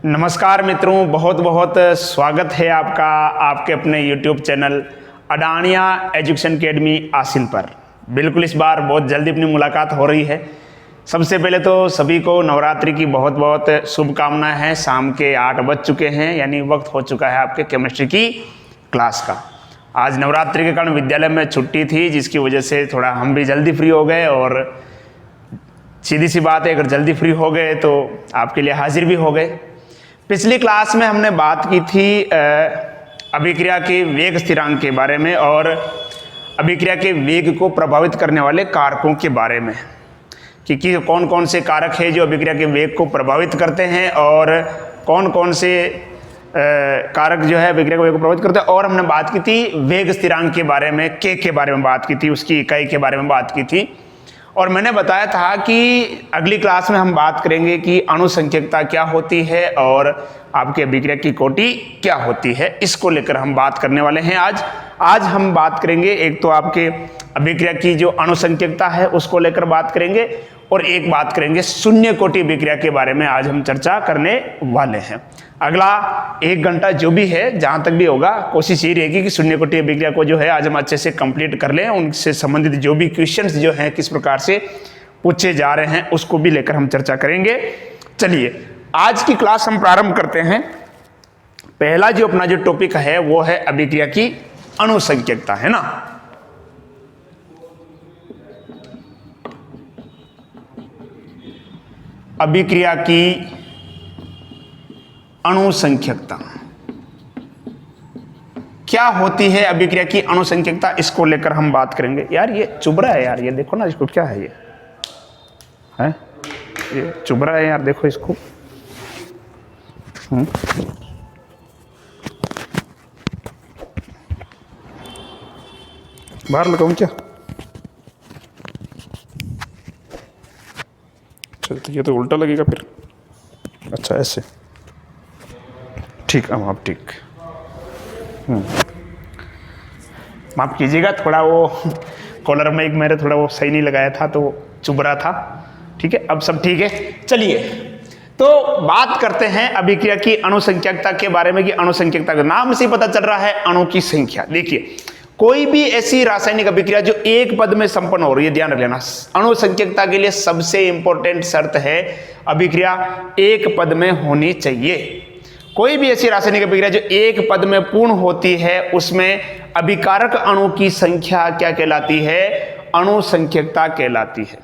नमस्कार मित्रों, बहुत बहुत स्वागत है आपका आपके अपने YouTube चैनल अडानिया एजुकेशन अकेडमी आसिन पर। बिल्कुल इस बार बहुत जल्दी अपनी मुलाकात हो रही है। सबसे पहले तो सभी को नवरात्रि की बहुत बहुत शुभकामनाएं हैं। शाम के 8 बज चुके हैं, यानी वक्त हो चुका है आपके केमिस्ट्री की क्लास का। आज नवरात्रि के कारण विद्यालय में छुट्टी थी, जिसकी वजह से थोड़ा हम भी जल्दी फ्री हो गए। और सीधी सी बात है, अगर जल्दी फ्री हो गए तो आपके लिए हाजिर भी हो गए। पिछली क्लास में हमने बात की थी अभिक्रिया के वेग स्थिरांक के बारे में और अभिक्रिया के वेग को प्रभावित करने वाले कारकों के बारे में कि कौन कौन से कारक है जो अभिक्रिया के वेग को प्रभावित करते हैं और कौन कौन से कारक जो है अभिक्रिया के वेग को प्रभावित करते हैं। और हमने बात की थी वेग स्थिरांक के बारे में, के बारे में बात की थी, उसकी इकाई के बारे में बात की थी। और मैंने बताया था कि अगली क्लास में हम बात करेंगे कि अणुसंख्यकता क्या होती है और आपकी अभिक्रिया की कोटि क्या होती है। इसको लेकर हम बात करने वाले हैं आज हम बात करेंगे। एक तो आपके अभिक्रिया की जो अणुसंख्यकता है उसको लेकर बात करेंगे और एक बात करेंगे शून्य कोटि अभिक्रिया के बारे में आज हम चर्चा करने वाले हैं। अगला 1 घंटा जो भी है, जहां तक भी होगा, कोशिश ये रहेगी कि शून्य कोटि अभिक्रिया को जो है आज हम अच्छे से कंप्लीट कर लें। उनसे संबंधित जो भी क्वेश्चंस जो हैं किस प्रकार से पूछे जा रहे हैं उसको भी लेकर हम चर्चा करेंगे। चलिए आज की क्लास हम प्रारंभ करते हैं। पहला जो अपना जो टॉपिक है वो है अभिक्रिया की अणुसंख्यकता, है ना। अभिक्रिया की अणुसंख्यकता क्या होती है, अभिक्रिया की अणुसंख्यकता, इसको लेकर हम बात करेंगे। यार ये चुभ रहा है यार, ये देखो ना इसको, क्या है ये है, ये चुभ रहा है यार, देखो इसको। बाहर लगाऊं क्या? चलते, ये तो उल्टा लगेगा फिर। अच्छा ऐसे ठीक, अब आप ठीक। माफ कीजिएगा, थोड़ा वो कॉलर में एक मेरे थोड़ा वो सही नहीं लगाया था तो चुभ रहा था। ठीक है, अब सब ठीक है। चलिए तो बात करते हैं अभिक्रिया की अणुसंख्यकता के बारे में कि अणुसंख्यकता का नाम से पता चल रहा है अणु की संख्या। देखिए, कोई भी ऐसी रासायनिक अभिक्रिया जो एक पद में संपन्न हो रही है, ध्यान रख लेना, अणुसंख्यकता के लिए सबसे इंपॉर्टेंट शर्त है अभिक्रिया एक पद में होनी चाहिए। कोई भी ऐसी रासायनिक अभिक्रिया जो एक पद में पूर्ण होती है उसमें अभिकारक अणु की संख्या क्या कहलाती है? अणुसंख्यकता कहलाती है।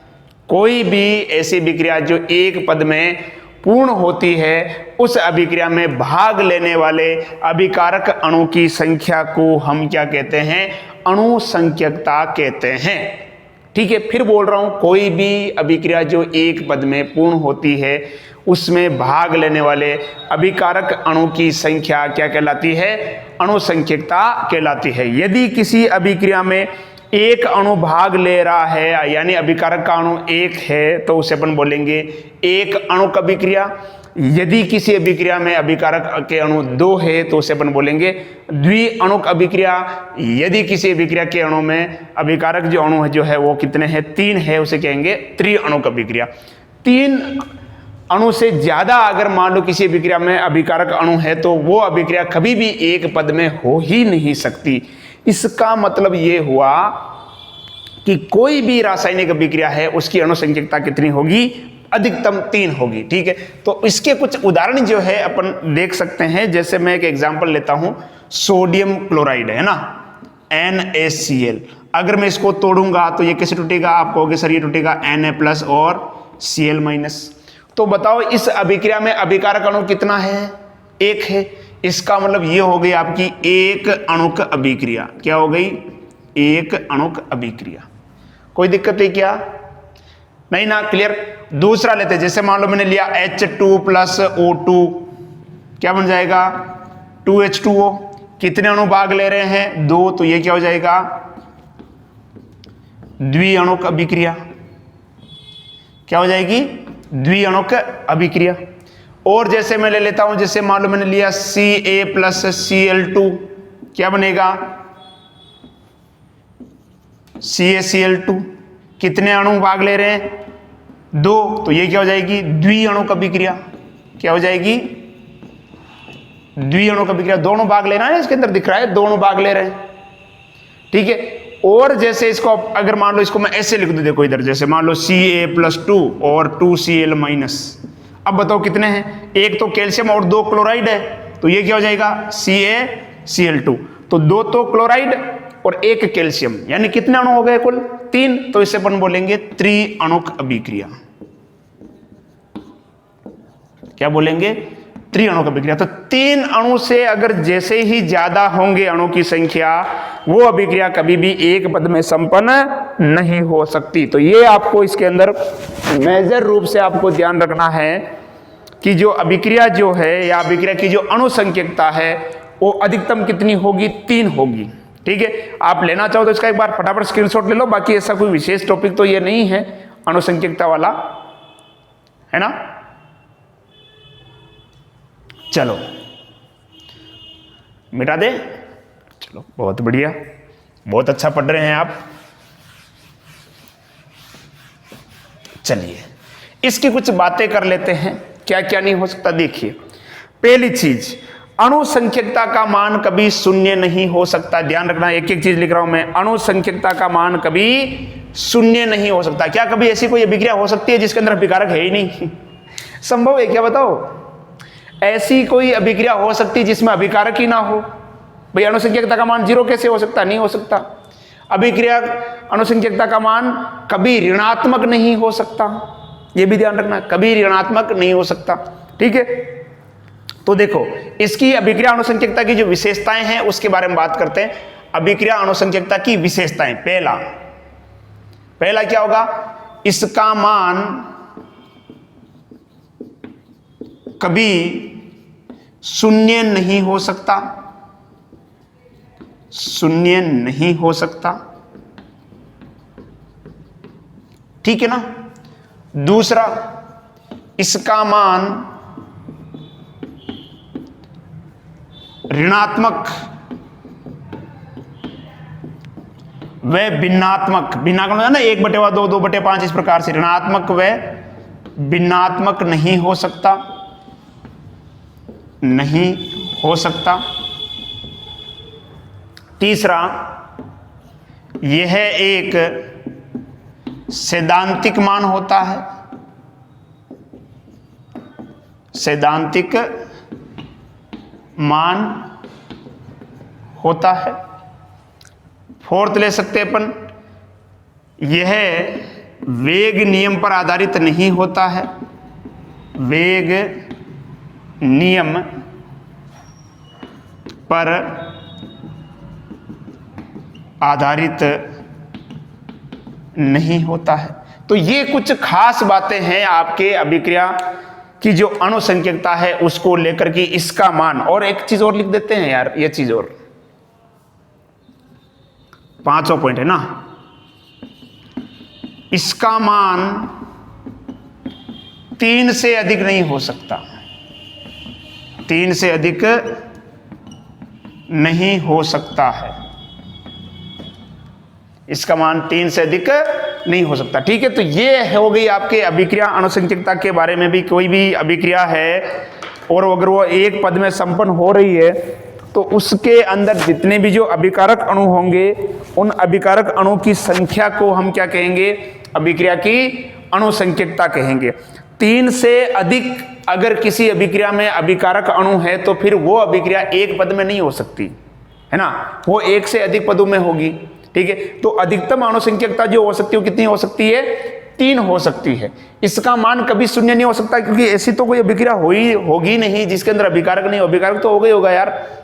कोई भी ऐसी अभिक्रिया जो एक पद में पूर्ण होती है उस अभिक्रिया में भाग लेने वाले अभिकारक अणु की संख्या को हम क्या कहते हैं? अणुसंख्यकता कहते हैं। ठीक है, फिर बोल रहा हूं, कोई भी अभिक्रिया जो एक पद में पूर्ण होती है उसमें भाग लेने वाले अभिकारक अणु की संख्या क्या कहलाती है? अणुसंख्यकता कहलाती है। यदि किसी अभिक्रिया में एक अणु भाग ले रहा है, यानी अभिकारक का अणु एक है, तो उसे अपन बोलेंगे एक अणुक अभिक्रिया। यदि किसी अभिक्रिया में अभिकारक के अणु 2 है तो उसे अपन बोलेंगे द्विअणुक अभिक्रिया। यदि किसी अभिक्रिया के अणु में अभिकारक जो अणु है जो है वो कितने हैं? 3 है, उसे कहेंगे त्रिअणुक अभिक्रिया। 3 अणु से ज्यादा अगर मान लो किसी अभिक्रिया में अभिकारक अणु है तो वो अभिक्रिया कभी भी एक पद में हो ही नहीं सकती। इसका मतलब ये हुआ कि कोई भी रासायनिक अभिक्रिया है उसकी अणुसंख्यकता कितनी होगी? अधिकतम 3 होगी। ठीक है, तो इसके कुछ उदाहरण जो है अपन देख सकते हैं। जैसे मैं एक एग्जांपल लेता हूं, सोडियम क्लोराइड है ना, NaCl। अगर मैं इसको तोड़ूंगा तो ये कैसे टूटेगा? आप कहोगे सर ये टूटेगा Na+ और Cl-। तो बताओ इस अभिक्रिया में अभिकारक अणु कितना है? 1 है। इसका मतलब ये हो गई आपकी एक अणुक अभिक्रिया। क्या हो गई? एक अणुक अभिक्रिया। कोई दिक्कत है क्या? नहीं ना, क्लियर। दूसरा लेते हैं, जैसे मान लो मैंने लिया H2+ O2, क्या बन जाएगा? 2H2O। कितने अणु भाग ले रहे हैं? 2, तो ये क्या हो जाएगा? द्विअणुक अभिक्रिया। क्या हो जाएगी? द्विअणुक अभिक्रिया। और जैसे मैं ले लेता हूं, जैसे मान लो मैंने लिया Ca+Cl2, क्या बनेगा? CaCl2। कितने अणु भाग ले रहे हैं? 2, तो ये क्या हो जाएगी? द्विअणुक अभिक्रिया। क्या हो जाएगी? द्विअणुक अभिक्रिया, दोनों भाग लेना है, इसके अंदर दिख रहा है दोनों भाग ले रहे हैं, ठीक है। और जैसे इसको अगर मान लो इसको मैं ऐसे लिख दूं, देखो इधर जैसे मान लो Ca+2 और 2Cl-। अब बताओ कितने हैं, एक तो कैल्शियम और 2 क्लोराइड है, तो ये क्या हो जाएगा CaCl2, तो 2 तो क्लोराइड और 1 कैल्शियम, यानी कितने अणु हो गए कुल 3, तो इसे अपन बोलेंगे त्रिअणुक अभिक्रिया। क्या बोलेंगे, त्रिअणुक अभिक्रिया। तो 3 अणु से अगर जैसे ही ज्यादा होंगे अणु की संख्या, वो अभिक्रिया कभी भी एक पद में संपन्न नहीं हो सकती। तो ये आपको इसके अंदर मेजर रूप से आपको ध्यान रखना है कि जो अभिक्रिया जो है या अभिक्रिया की जो अणु संख्यकता है वो अधिकतम कितनी होगी, 3 होगी, ठीक है। आप लेना चाहो तो इसका एक बार फटाफट स्क्रीनशॉट ले लो, बाकी ऐसा कोई विशेष टॉपिक तो ये नहीं है अणु संख्यकता वाला, है ना। चलो मिटा दे, चलो बहुत बढ़िया, बहुत अच्छा पढ़ रहे हैं आप। चलिए इसकी कुछ बातें कर लेते हैं, क्या क्या नहीं हो सकता। देखिए पहली चीज, अणु संख्यकता का मान कभी शून्य नहीं हो सकता। ध्यान रखना, एक एक चीज लिख रहा हूं मैं, अणु संख्यकता का मान कभी शून्य नहीं हो सकता। क्या कभी ऐसी कोई अभिक्रिया हो सकती है जिसके अंदर अभिकारक है ही नहीं? संभव है क्या, बताओ? ऐसी कोई अभिक्रिया हो सकती है जिसमें अभिकारक ही ना हो? भाई अणु संख्यकता का मान 0 कैसे हो सकता? नहीं हो सकता। अभिक्रिया अणु संख्यकता का मान कभी ऋणात्मक नहीं हो सकता, यह भी ध्यान रखना, कभी ऋणात्मक नहीं हो सकता, ठीक है। तो देखो इसकी अभिक्रिया अणु संख्यकता की जो विशेषताएं हैं उसके बारे में बात करते हैं। अभिक्रिया अणु संख्यकता की विशेषताएं, पहला क्या होगा, इसका मान कभी शून्य नहीं हो सकता, शून्य नहीं हो सकता, ठीक है ना। दूसरा, इसका मान ऋणात्मक व भिन्नात्मक, भिन्नात्मक है ना, 1/2, 2/5 इस प्रकार से, ऋणात्मक व भिन्नात्मक नहीं हो सकता, नहीं हो सकता। तीसरा, यह एक सैद्धांतिक मान होता है, सैद्धांतिक मान होता है। फोर्थ ले सकते अपन, यह वेग नियम पर आधारित नहीं होता है, वेग नियम पर आधारित नहीं होता है। तो ये कुछ खास बातें हैं आपके अभिक्रिया की जो अणु संख्यकता है उसको लेकर के इसका मान। और एक चीज और लिख देते हैं यार, ये चीज और 5वां पॉइंट है ना, इसका मान 3 से अधिक नहीं हो सकता, 3 से अधिक नहीं हो सकता है, इसका मान 3 से अधिक नहीं हो सकता, ठीक है। तो ये हो गई आपके अभिक्रिया अणु संख्यकता के बारे में। भी कोई भी अभिक्रिया है और अगर वो एक पद में संपन्न हो रही है तो उसके अंदर जितने भी जो अभिकारक अणु होंगे उन अभिकारक अणु की संख्या को हम क्या कहेंगे, अभिक्रिया की अणु संख्यकता कहेंगे। 3 से अधिक अगर किसी अभिक्रिया में अभिकारक अणु है तो फिर वो अभिक्रिया एक पद में नहीं हो सकती, है ना, वो 1 से अधिक पदों में होगी, ठीक है। तो अधिकतम अणु संख्यकता जो हो सकती है कितनी हो सकती है, 3 हो सकती है। इसका मान कभी शून्य नहीं हो सकता क्योंकि ऐसी तो कोई अभिक्रिया होगी नहीं जिसके अंदर अभिकारक नहीं हो, अभिकारक तो होगा यार।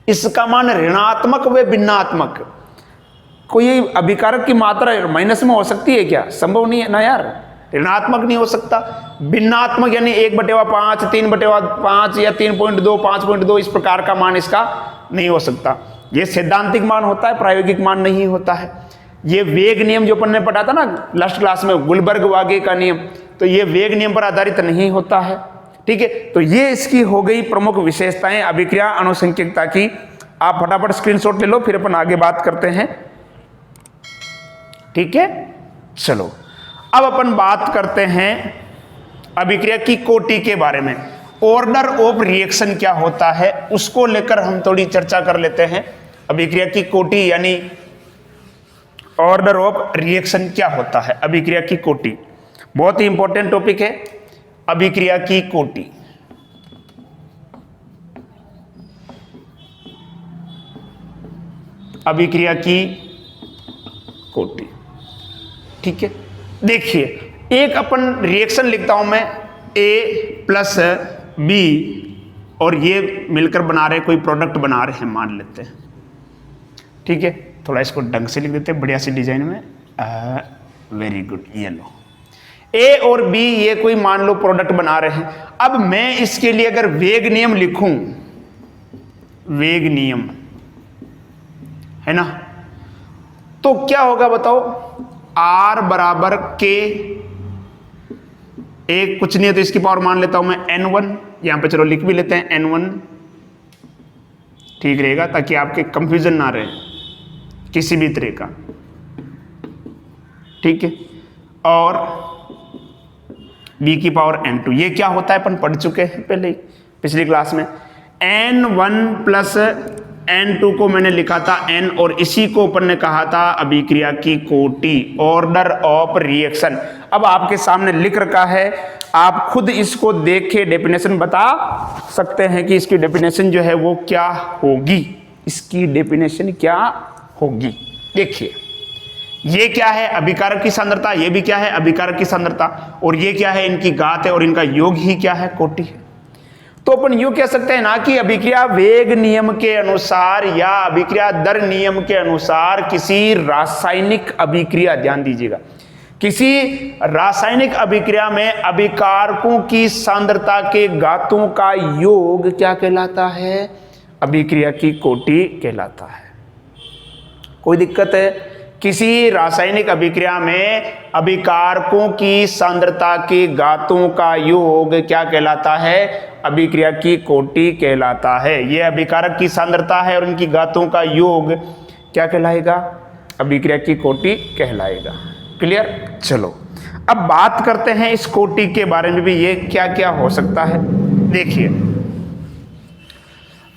इसका मान ऋणात्मक व भिन्नात्मक, कोई अभिकारक की मात्रा माइनस में हो सकती है क्या? संभव नहीं है ना यार, ऋणात्मक नहीं हो सकता। भिन्नात्मक यानी 1/5, 3/5 या 3.2, 5.2 इस प्रकार का मान इसका नहीं हो सकता। ये सैद्धांतिक मान होता है, प्रायोगिक मान नहीं होता है। ये वेग नियम जो अपन ने पढ़ा था ना लास्ट क्लास में, गुलबर्ग वागे का नियम, तो ये वेग नियम पर आधारित नहीं होता है, ठीक है। तो ये इसकी हो गई प्रमुख विशेषताएं अभिक्रिया अणु संख्यकता की। आप फटाफट स्क्रीनशॉट ले लो, फिर अपन आगे बात करते हैं, ठीक है। चलो अब अपन बात करते हैं अभिक्रिया की कोटि के बारे में। ऑर्डर ऑफ रिएक्शन क्या होता है उसको लेकर हम थोड़ी चर्चा कर लेते हैं। अभिक्रिया की कोटि यानी ऑर्डर ऑफ रिएक्शन क्या होता है, अभिक्रिया की कोटि बहुत ही इंपॉर्टेंट टॉपिक है। अभिक्रिया की कोटि, अभिक्रिया की कोटि, ठीक है। देखिए एक अपन रिएक्शन लिखता हूं मैं A प्लस B और ये मिलकर बना रहे कोई प्रोडक्ट बना रहे हैं मान लेते हैं, ठीक है। थोड़ा इसको ढंग से लिख देते हैं बढ़िया सी डिजाइन में, वेरी गुड। ये लो A और B ये कोई मान लो प्रोडक्ट बना रहे हैं। अब मैं इसके लिए अगर वेग नियम लिखूं, वेग नियम है ना, तो क्या होगा बताओ, R बराबर K, एक कुछ नहीं है तो इसकी पावर मान लेता हूं मैं N1, यहां पे चलो लिख भी लेते हैं N1, ठीक रहेगा ताकि आपके कंफ्यूजन ना रहे किसी भी तरह का, ठीक है। और B की पावर N2, ये क्या होता है अपन पढ़ चुके हैं पहले ही पिछली क्लास में। N1 प्लस N2 को मैंने लिखा था N और इसी को अपन ने कहा था अभिक्रिया की कोटि, ऑर्डर ऑफ रिएक्शन। अब आपके सामने लिख रखा है, आप खुद इसको देख के डेफिनेशन बता सकते हैं कि इसकी डेफिनेशन जो है वो क्या होगी, इसकी डेफिनेशन क्या होगी। देखिए ये क्या है अभिकारक की सांद्रता, ये भी क्या है अभिकारक की सांद्रता, और ये क्या है इनकी घात है और इनका योग ही क्या है कोटि है। तो अपन यूं कह सकते हैं ना कि अभिक्रिया वेग नियम के अनुसार या अभिक्रिया दर नियम के अनुसार किसी रासायनिक अभिक्रिया, ध्यान दीजिएगा, किसी रासायनिक अभिक्रिया में अभिकारकों की सांद्रता के घातों का योग क्या कहलाता है, अभिक्रिया की कोटि कहलाता है। कोई दिक्कत है, किसी रासायनिक अभिक्रिया में अभिकारकों की सांद्रता के घातों का योग क्या कहलाता है, अभिक्रिया की कोटि कहलाता है। यह अभिकारक की सांद्रता है और इनकी घातों का योग क्या कहलाएगा, अभिक्रिया की कोटि कहलाएगा। क्लियर। चलो अब बात करते हैं इस कोटि के बारे में भी, ये क्या क्या हो सकता है। देखिए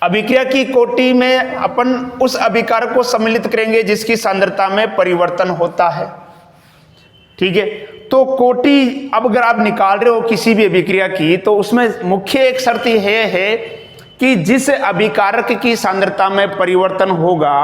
अभिक्रिया की कोटि में अपन उस अभिकारक को सम्मिलित करेंगे जिसकी सांद्रता में परिवर्तन होता है, ठीक है। तो कोटि अब अगर आप निकाल रहे हो किसी भी अभिक्रिया की, तो उसमें मुख्य एक शर्त यह है कि जिस अभिकारक की सांद्रता में परिवर्तन होगा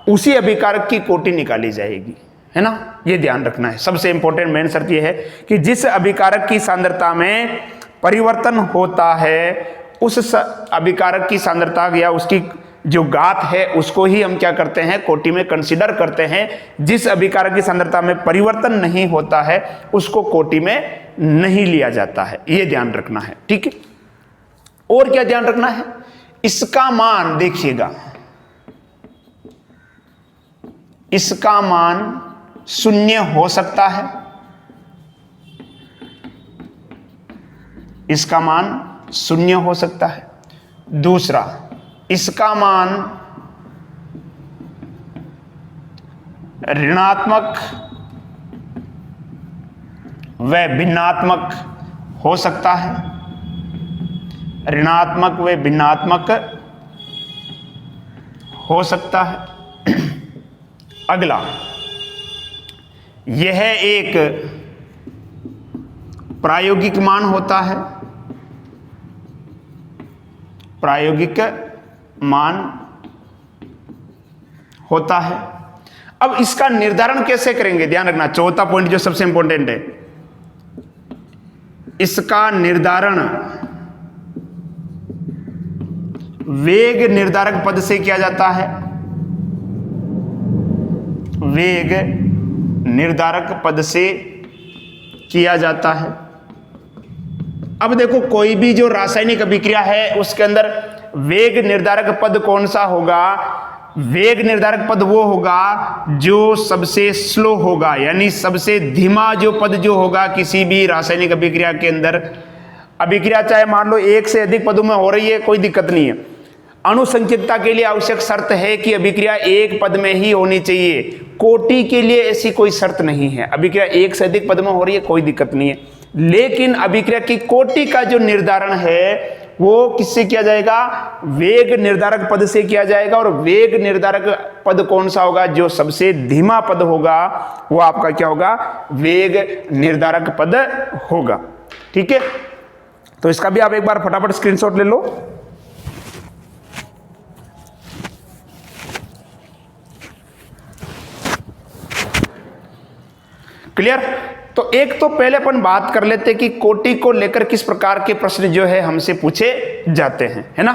उसी अभिकारक की कोटि निकाली जाएगी, है ना। ये ध्यान रखना है, सबसे इंपॉर्टेंट मेन शर्त यह है कि जिस अभिकारक की सांद्रता में परिवर्तन होता है उस अभिकारक की सांद्रता या उसकी जो घात है उसको ही हम क्या करते हैं, कोटि में कंसीडर करते हैं। जिस अभिकारक की सांद्रता में परिवर्तन नहीं होता है उसको कोटि में नहीं लिया जाता है, यह ध्यान रखना है, ठीक है। और क्या ध्यान रखना है, इसका मान देखिएगा, इसका मान शून्य हो सकता है, इसका मान शून्य हो सकता है। दूसरा, इसका मान ऋणात्मक व भिन्नात्मक हो सकता है, ऋणात्मक व भिन्नात्मक हो सकता है। अगला, यह एक प्रायोगिक मान होता है, प्रायोगिक मान होता है। अब इसका निर्धारण कैसे करेंगे, ध्यान रखना, चौथा पॉइंट जो सबसे इंपॉर्टेंट है, इसका निर्धारण वेग निर्धारक पद से किया जाता है, वेग निर्धारक पद से किया जाता है। अब देखो कोई भी जो रासायनिक अभिक्रिया है उसके अंदर वेग निर्धारक पद कौन सा होगा, वेग निर्धारक पद वो होगा जो सबसे स्लो होगा, यानी सबसे धीमा जो पद जो होगा किसी भी रासायनिक अभिक्रिया के अंदर। अभिक्रिया चाहे मान लो एक से अधिक पदों में हो रही है, कोई दिक्कत नहीं है। अनुसंख्यकता के लिए आवश्यक शर्त है कि अभिक्रिया एक पद में ही होनी चाहिए, कोटि के लिए ऐसी कोई शर्त नहीं है। अभिक्रिया एक से अधिक पद में हो रही है, कोई दिक्कत नहीं है, लेकिन अभिक्रिया की कोटि का जो निर्धारण है वो किससे किया जाएगा? वेग निर्धारक पद से किया जाएगा। और वेग निर्धारक पद कौन सा होगा? जो सबसे धीमा पद होगा वो आपका क्या होगा? वेग निर्धारक पद होगा। ठीक है, तो इसका भी आप एक बार फटाफट स्क्रीनशॉट ले लो। क्लियर? तो एक तो पहले अपन बात कर लेते कि कोटि को लेकर किस प्रकार के प्रश्न जो है हमसे पूछे जाते हैं, है ना?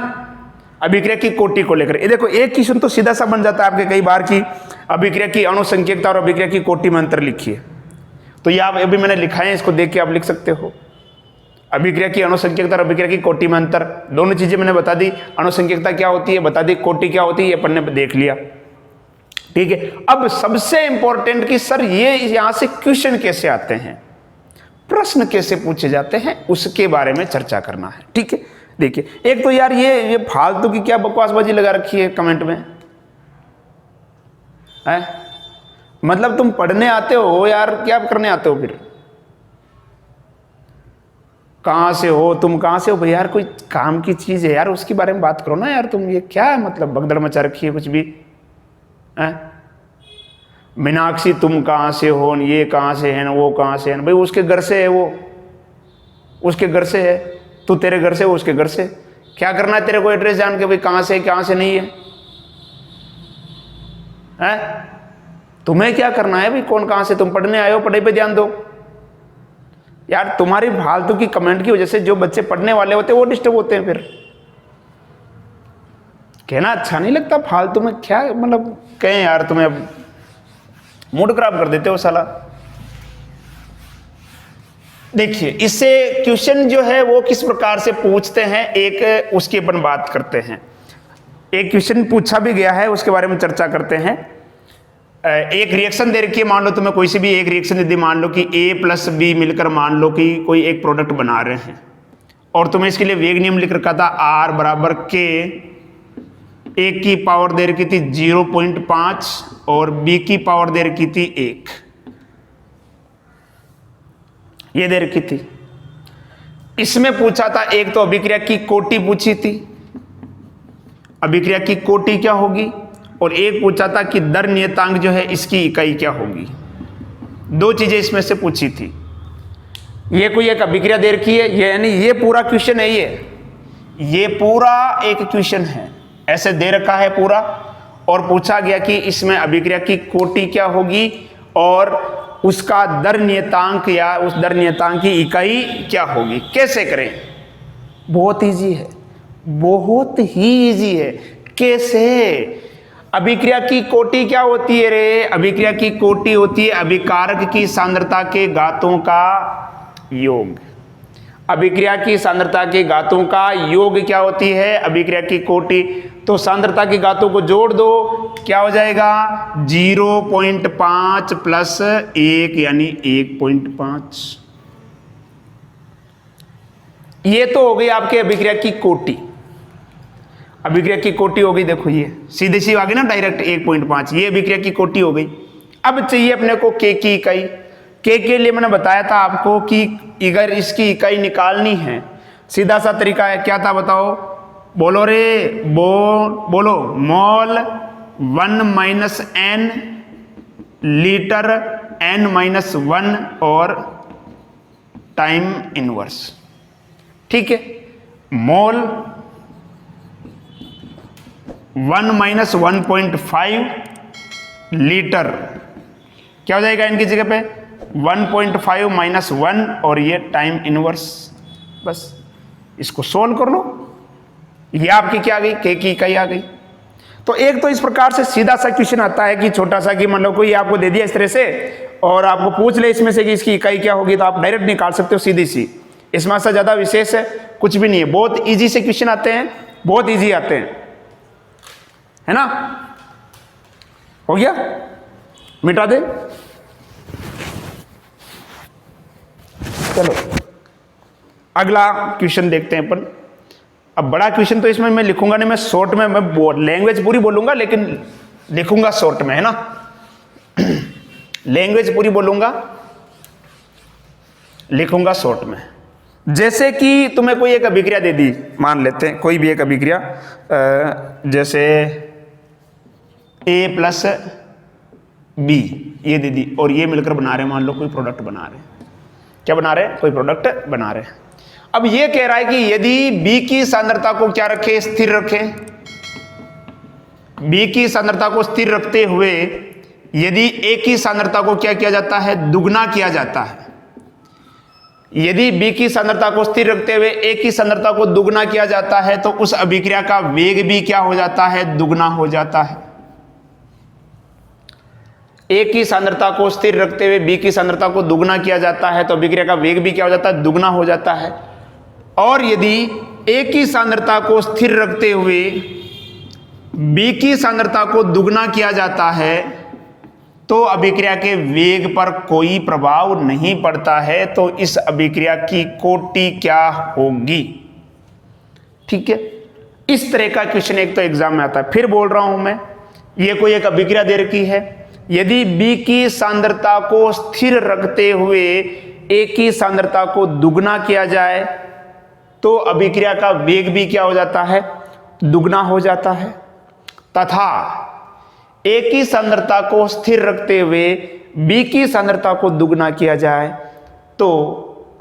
अभिक्रिया की कोटि को लेकर ये देखो, एक क्वेश्चन तो सीधा सा बन जाता है आपके कई बार की अभिक्रिया की अणुसंख्यकता और अभिक्रिया की कोटि में अंतर लिखिए। तो ये आप अभी मैंने लिखा है, इसको देख के आप लिख सकते हो। अभिक्रिया की अणुसंख्यकता और अभिक्रिया की कोटि में अंतर, दोनों चीजें मैंने बता दी। अणुसंख्यकता क्या होती है बता दी, कोटि क्या होती है ये अपन ने देख लिया। ठीक है, अब सबसे इंपॉर्टेंट कि सर ये यहां से क्वेश्चन कैसे आते हैं, प्रश्न कैसे पूछे जाते हैं, उसके बारे में चर्चा करना है। ठीक है, देखिए एक तो यार ये फालतू की क्या बकवासबाजी लगा रखी है कमेंट में है? मतलब तुम पढ़ने आते हो यार, क्या करने आते हो फिर? कहां से हो तुम, कहां से हो भाई? यार कोई काम की चीज है यार, उसके बारे में बात करो ना यार। तुम ये क्या मतलब भगदड़ मचा रखी है कुछ भी है? मीनाक्षी तुम कहां से हो, ये कहां से है, वो कहां से है? भाई उसके घर से है, वो उसके घर से है, तू तेरे घर से, वो उसके घर से। क्या करना है तेरे को एड्रेस जान के भाई कहां से कहां से नहीं है? तुम्हें क्या करना है भाई, कौन कहां से? तुम पढ़ने आए हो, पढ़ाई पे ध्यान दो यार। तुम्हारी फालतू की कमेंट की वजह से जो बच्चे पढ़ने वाले होते हैं वो डिस्टर्ब होते हैं। फिर कहना अच्छा नहीं लगता, फालतू में क्या मतलब कहें यार, तुम्हें मूड खराब कर देते हो साला। देखिए इससे क्वेश्चन जो है वो किस प्रकार से पूछते हैं, एक उसकी अपन बात करते हैं। एक क्वेश्चन पूछा भी गया है, उसके बारे में चर्चा करते हैं। एक रिएक्शन दे रखी है, मान लो तुम्हें कोई सी भी एक रिएक्शन यदि मान लो कि A प्लस B मिलकर मान लो कि कोई एक प्रोडक्ट बना रहे हैं, और तुम्हें इसके लिए वेग नियम लिख रखा था R बराबर K, एक की पावर दे रखी थी 0.5 और B की पावर दे रखी थी 1, ये दे रखी थी। इसमें पूछा था एक तो अभिक्रिया की कोटि पूछी थी, अभिक्रिया की कोटि क्या होगी, और एक पूछा था कि दर नियतांक जो है इसकी इकाई क्या होगी। दो चीजें इसमें से पूछी थी। ये कोई एक अभिक्रिया दे रखी है, ये यानी ये पूरा क्वेश्चन है, ये पूरा एक क्वेश्चन है, ऐसे दे रखा है पूरा, और पूछा गया कि इसमें अभिक्रिया की कोटि क्या होगी और उसका दर नियतांक या उस दर नियतांक की इकाई क्या होगी। कैसे करें? बहुत इजी है, बहुत ही इजी है। कैसे? अभिक्रिया की कोटि क्या होती है रे? अभिक्रिया की कोटि होती है अभिकारक की सांद्रता के घातों का योग। अभिक्रिया की सांद्रता के घातों का योग क्या होती है? अभिक्रिया की कोटि। तो सांद्रता की घातों को जोड़ दो, क्या हो जाएगा? 0.5 प्लस 1 यानी 1.5। ये तो हो गई आपके अभिक्रिया की कोटि। अभिक्रिया की कोटि हो गई, देखो ये सीधी सी आ गई ना डायरेक्ट 1.5, ये अभिक्रिया की कोटि हो गई। अब चाहिए अपने को K की इकाई। K के लिए मैंने बताया था आपको कि अगर इसकी इकाई निकालनी है, सीधा सा तरीका है, क्या था बताओ? बोलो रे, बोलो। मोल 1 माइनस n लीटर n-1 और टाइम इनवर्स। ठीक है, मोल 1 माइनस 1.5 लीटर क्या हो जाएगा इनकी जगह पे? 1.5 माइनस 1 और ये टाइम इनवर्स। बस इसको सोल्व कर लो, ये आपकी क्या आ गई? K की इकाई आ गई। तो एक तो इस प्रकार से सीधा सा क्वेश्चन आता है कि छोटा सा, कि मतलब कोई आपको दे दिया इस तरह से और आपको पूछ ले इसमें से कि इसकी इकाई क्या होगी, तो आप डायरेक्ट निकाल सकते हो सीधी सी। इसमें से ज्यादा विशेष है कुछ भी नहीं है, बहुत इजी से क्वेश्चन आते हैं, बहुत इजी आते हैं, है ना? हो गया, मिटा दे। चलो अगला क्वेश्चन देखते हैं अपन। अब बड़ा क्वेश्चन तो इसमें मैं लिखूंगा नहीं, मैं शॉर्ट में, मैं लैंग्वेज पूरी बोलूंगा लेकिन लिखूंगा शॉर्ट में, है ना? लैंग्वेज पूरी बोलूंगा लिखूंगा शॉर्ट में। जैसे कि तुम्हें कोई एक अभिक्रिया दे दी, मान लेते हैं कोई भी एक अभिक्रिया, जैसे A प्लस बी ये दे दी, और ये मिलकर बना रहे हैं, मान लो कोई प्रोडक्ट बना रहे हैं। क्या बना रहे हैं? कोई प्रोडक्ट बना रहे हैं। अब ये कह रहा है कि यदि बी की सांद्रता को क्या रखें? स्थिर रखें। बी की सांद्रता को स्थिर रखते हुए यदि ए की सांद्रता को क्या किया जाता है? दुगना किया जाता है। यदि बी की सांद्रता को स्थिर रखते हुए ए की सांद्रता को दुगना किया जाता है तो उस अभिक्रिया का वेग भी क्या हो जाता है? दुगना हो जाता है। ए की सांद्रता को स्थिर रखते हुए बी की सांद्रता को दुगना किया जाता है तो अभिक्रिया का वेग भी क्या हो जाता है? दुगना हो जाता है। और यदि ए की सांद्रता को स्थिर रखते हुए बी की सांद्रता को दुगना किया जाता है तो अभिक्रिया के वेग पर कोई प्रभाव नहीं पड़ता है, तो इस अभिक्रिया की कोटि क्या होगी? ठीक है, इस तरह का क्वेश्चन एक तो एग्जाम में आता है। फिर बोल रहा हूं मैं, ये कोई एक अभिक्रिया दे रखी है, यदि बी की सांद्रता को स्थिर रखते हुए ए की सांद्रता को दुगना किया जाए तो अभिक्रिया का वेग भी क्या हो जाता है? दुगना हो जाता है। तथा ए की सांद्रता को स्थिर रखते हुए बी की सांद्रता को दुगना किया जाए तो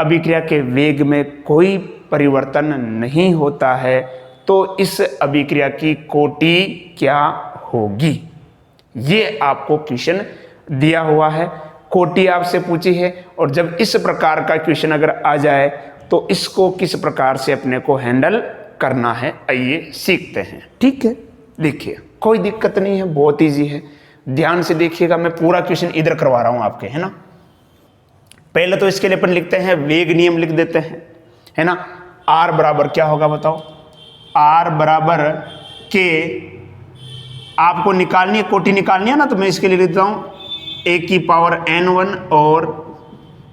अभिक्रिया के वेग में कोई परिवर्तन नहीं होता है, तो इस अभिक्रिया की कोटि क्या होगी? ये आपको क्वेश्चन दिया हुआ है, कोटि आपसे पूछी है। और जब इस प्रकार का क्वेश्चन अगर आ जाए तो इसको किस प्रकार से अपने को हैंडल करना है, आइए सीखते हैं। ठीक है, देखिए कोई दिक्कत नहीं है, बहुत इजी है, ध्यान से देखिएगा। मैं पूरा क्वेश्चन इधर करवा रहा हूं आपके, है ना। पहले तो इसके लिए अपन लिखते हैं वेग नियम, लिख देते हैं, है ना। आर बराबर क्या होगा बताओ? आर बराबर के, आपको निकालनी है, कोटि निकालनी है ना, तो मैं इसके लिए लिखता हूं ए की पावर n1 और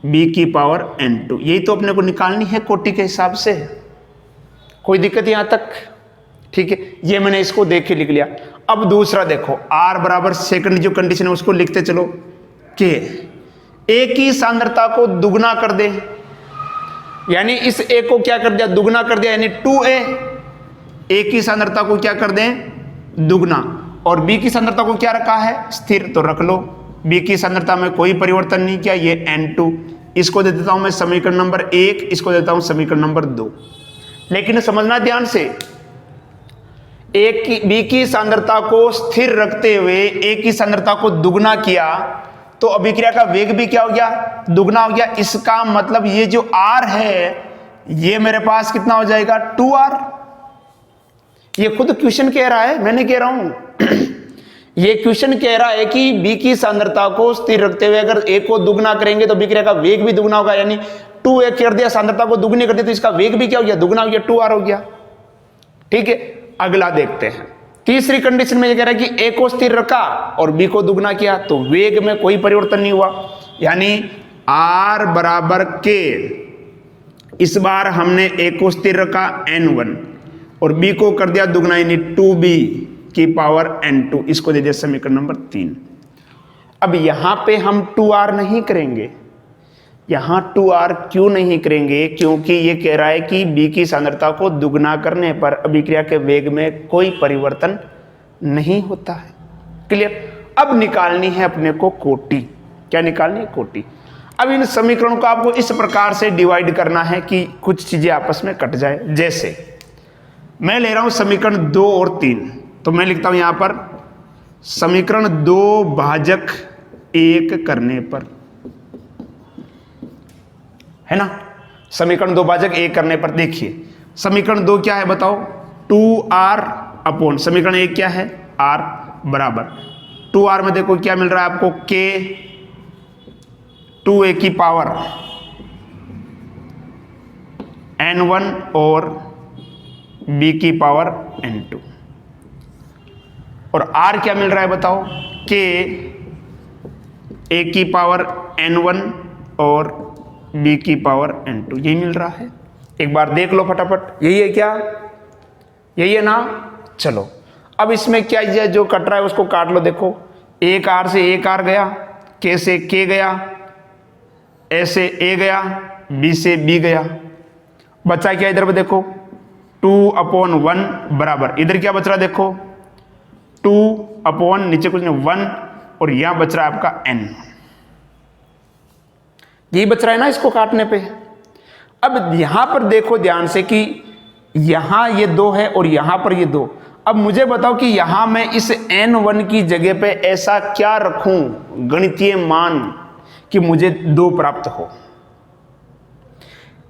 बी की पावर n2। यही तो अपने को निकालनी है कोटि के हिसाब से। कोई दिक्कत यहां तक? ठीक है, ये मैंने इसको देख के लिख लिया। अब दूसरा देखो, आर बराबर सेकंड जो कंडीशन है उसको लिखते चलो कि ए की सांद्रता को दुगना कर दे, यानी इस ए को क्या कर दिया? दुगना कर दिया, यानी 2a। ए की सांद्रता को क्या कर दें? दुगना। और बी की सांद्रता को क्या रखा है? स्थिर, तो रख लो। बी की सांद्रता में कोई परिवर्तन नहीं किया, ये n2। इसको दे देता हूं मैं समीकरण नंबर 1, इसको देता हूं समीकरण नंबर 2। लेकिन समझना ध्यान से, बी की सांद्रता को स्थिर रखते हुए ए की सांद्रता को दुगना किया तो अभिक्रिया का वेग भी क्या हो गया? दुगना हो गया। इसका मतलब ये जो R है ये मेरे पास कितना हो जाएगा? 2R। ये खुद क्वेश्चन कह रहा है, मैं नहीं कह रहा हूं। ये क्वेश्चन कह रहा है कि बी की सांद्रता को स्थिर रखते हुए अगर ए को दुगना करेंगे तो अभिक्रिया का वेग भी दुगना होगा, यानी 2a कर दिया, सांद्रता को दुगनी कर दी तो इसका वेग भी क्या हो गया? दुगना हो गया, 2R हो गया। ठीक है, अगला देखते हैं। तीसरी कंडीशन में ये कह रहा है कि ए को स्थिर रखा और बी को दुगना किया तो वेग में कोई परिवर्तन नहीं हुआ, यानी R बराबर के, इस बार हमने ए को स्थिर रखा n1 और बी को कर दिया दुगना, यानी 2b की पावर n2। इसको दे दिया समीकरण नंबर 3। अब यहां पे हम 2R नहीं करेंगे। यहां 2R क्यों नहीं करेंगे? क्योंकि ये कह रहा है कि बी की सांद्रता को दुगना करने पर अभिक्रिया के वेग में कोई परिवर्तन नहीं होता है। क्लियर? अब निकालनी है अपने को कोटि। क्या निकालनी है? कोटि। अब इन समीकरणों को आपको इस प्रकार से डिवाइड करना है कि कुछ चीजें आपस में कट जाए। जैसे मैं ले रहा हूं समीकरण 2 और 3, तो मैं लिखता हूं यहां पर समीकरण 2 भाजक 1 करने पर, है ना। समीकरण 2 भाजक 1 करने पर देखिए समीकरण 2 क्या है बताओ? 2R अपॉन समीकरण 1 क्या है? R बराबर 2R में देखो क्या मिल रहा है आपको? K 2a की पावर n1 और b की पावर n2। और R क्या मिल रहा है बताओ? K a की पावर n1 और b की पावर n2, यही मिल रहा है। एक बार देख लो फटाफट, यही है क्या? यही है ना। चलो अब इसमें क्या है, जो कट रहा है उसको काट लो। देखो एक R से एक R गया, K से K गया, A से A गया, बी से बी गया, बचा क्या इधर पे देखो 2/1 बराबर, इधर क्या बच रहा देखो 2/, नीचे कुछ नहीं 1, और यहां बच रहा है आपका n, यही बच रहा है ना इसको काटने पे। अब यहां पर देखो ध्यान से कि यहां ये 2 है और यहां पर ये 2। अब मुझे बताओ कि यहां मैं इस n1 की जगह पे ऐसा क्या रखूं गणितीय मान कि मुझे 2 प्राप्त हो।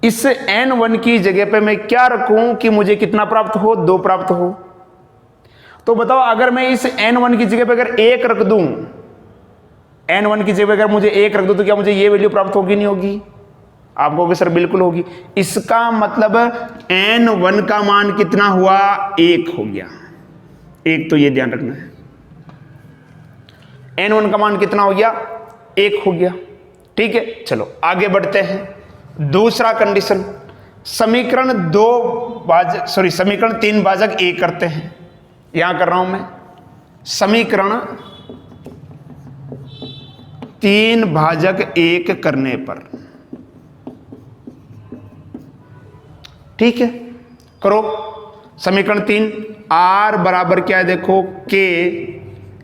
इस n1 की जगह पे मैं क्या रखूं कि मुझे कितना प्राप्त हो, 2 प्राप्त हो। तो बताओ अगर मैं इस n1 की जगह पे अगर 1 रख दूं, n1 की जगह अगर मुझे 1 रख दूं तो क्या मुझे ये वैल्यू प्राप्त होगी नहीं होगी? आप कहोगे सर बिल्कुल होगी। इसका मतलब n1 का मान कितना हुआ, 1 हो गया। एक तो ये ध्यान रखना है, n1 का मान कितना हो गया, 1 हो गया। ठीक है, चलो आगे बढ़ते हैं। दूसरा कंडीशन, समीकरण 3 भाजक 1 करते हैं। यहां कर रहा हूं मैं समीकरण 3 भाजक 1 करने पर, ठीक है करो। समीकरण 3, R बराबर क्या है देखो K,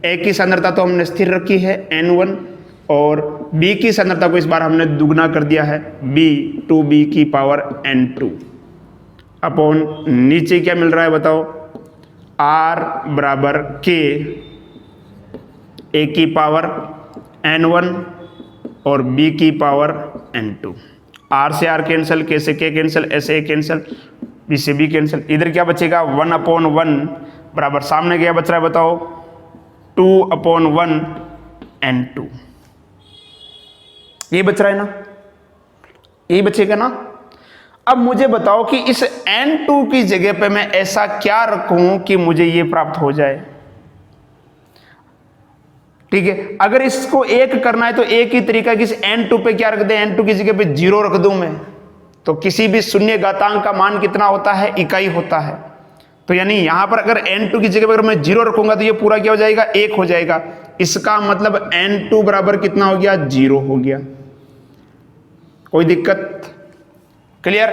A की सांद्रता तो हमने स्थिर रखी है N1, और B की सांद्रता को इस बार हमने दुगना कर दिया है B, 2B की पावर N2 अपॉन नीचे क्या मिल रहा है बताओ, R बराबर K, A की पावर N1 और B की पावर N2। R से R कैंसिल, K से K कैंसिल, A से A कैंसिल, B से B कैंसिल। इधर क्या बचेगा 1/1 बराबर, सामने क्या बच रहा है बताओ 2/1 N2। ये बच रहा है ना, यही बचेगा ना। अब मुझे बताओ कि इस N2 की जगह पे मैं ऐसा क्या रखूं कि मुझे ये प्राप्त हो जाए। ठीक है, अगर इसको 1 करना है तो एक ही तरीका कि इस n2 पे क्या रख दें, n2 की जगह पे 0 रख दूं मैं, तो किसी भी शून्य घातांक का मान कितना होता है, इकाई होता है। तो यानी यहां पर अगर n2 की जगह पर अगर मैं 0 रखूंगा तो ये पूरा क्या हो जाएगा, 1 हो जाएगा। इसका मतलब n2 बराबर कितना हो गया, 0 हो गया। कोई दिक्कत? क्लियर?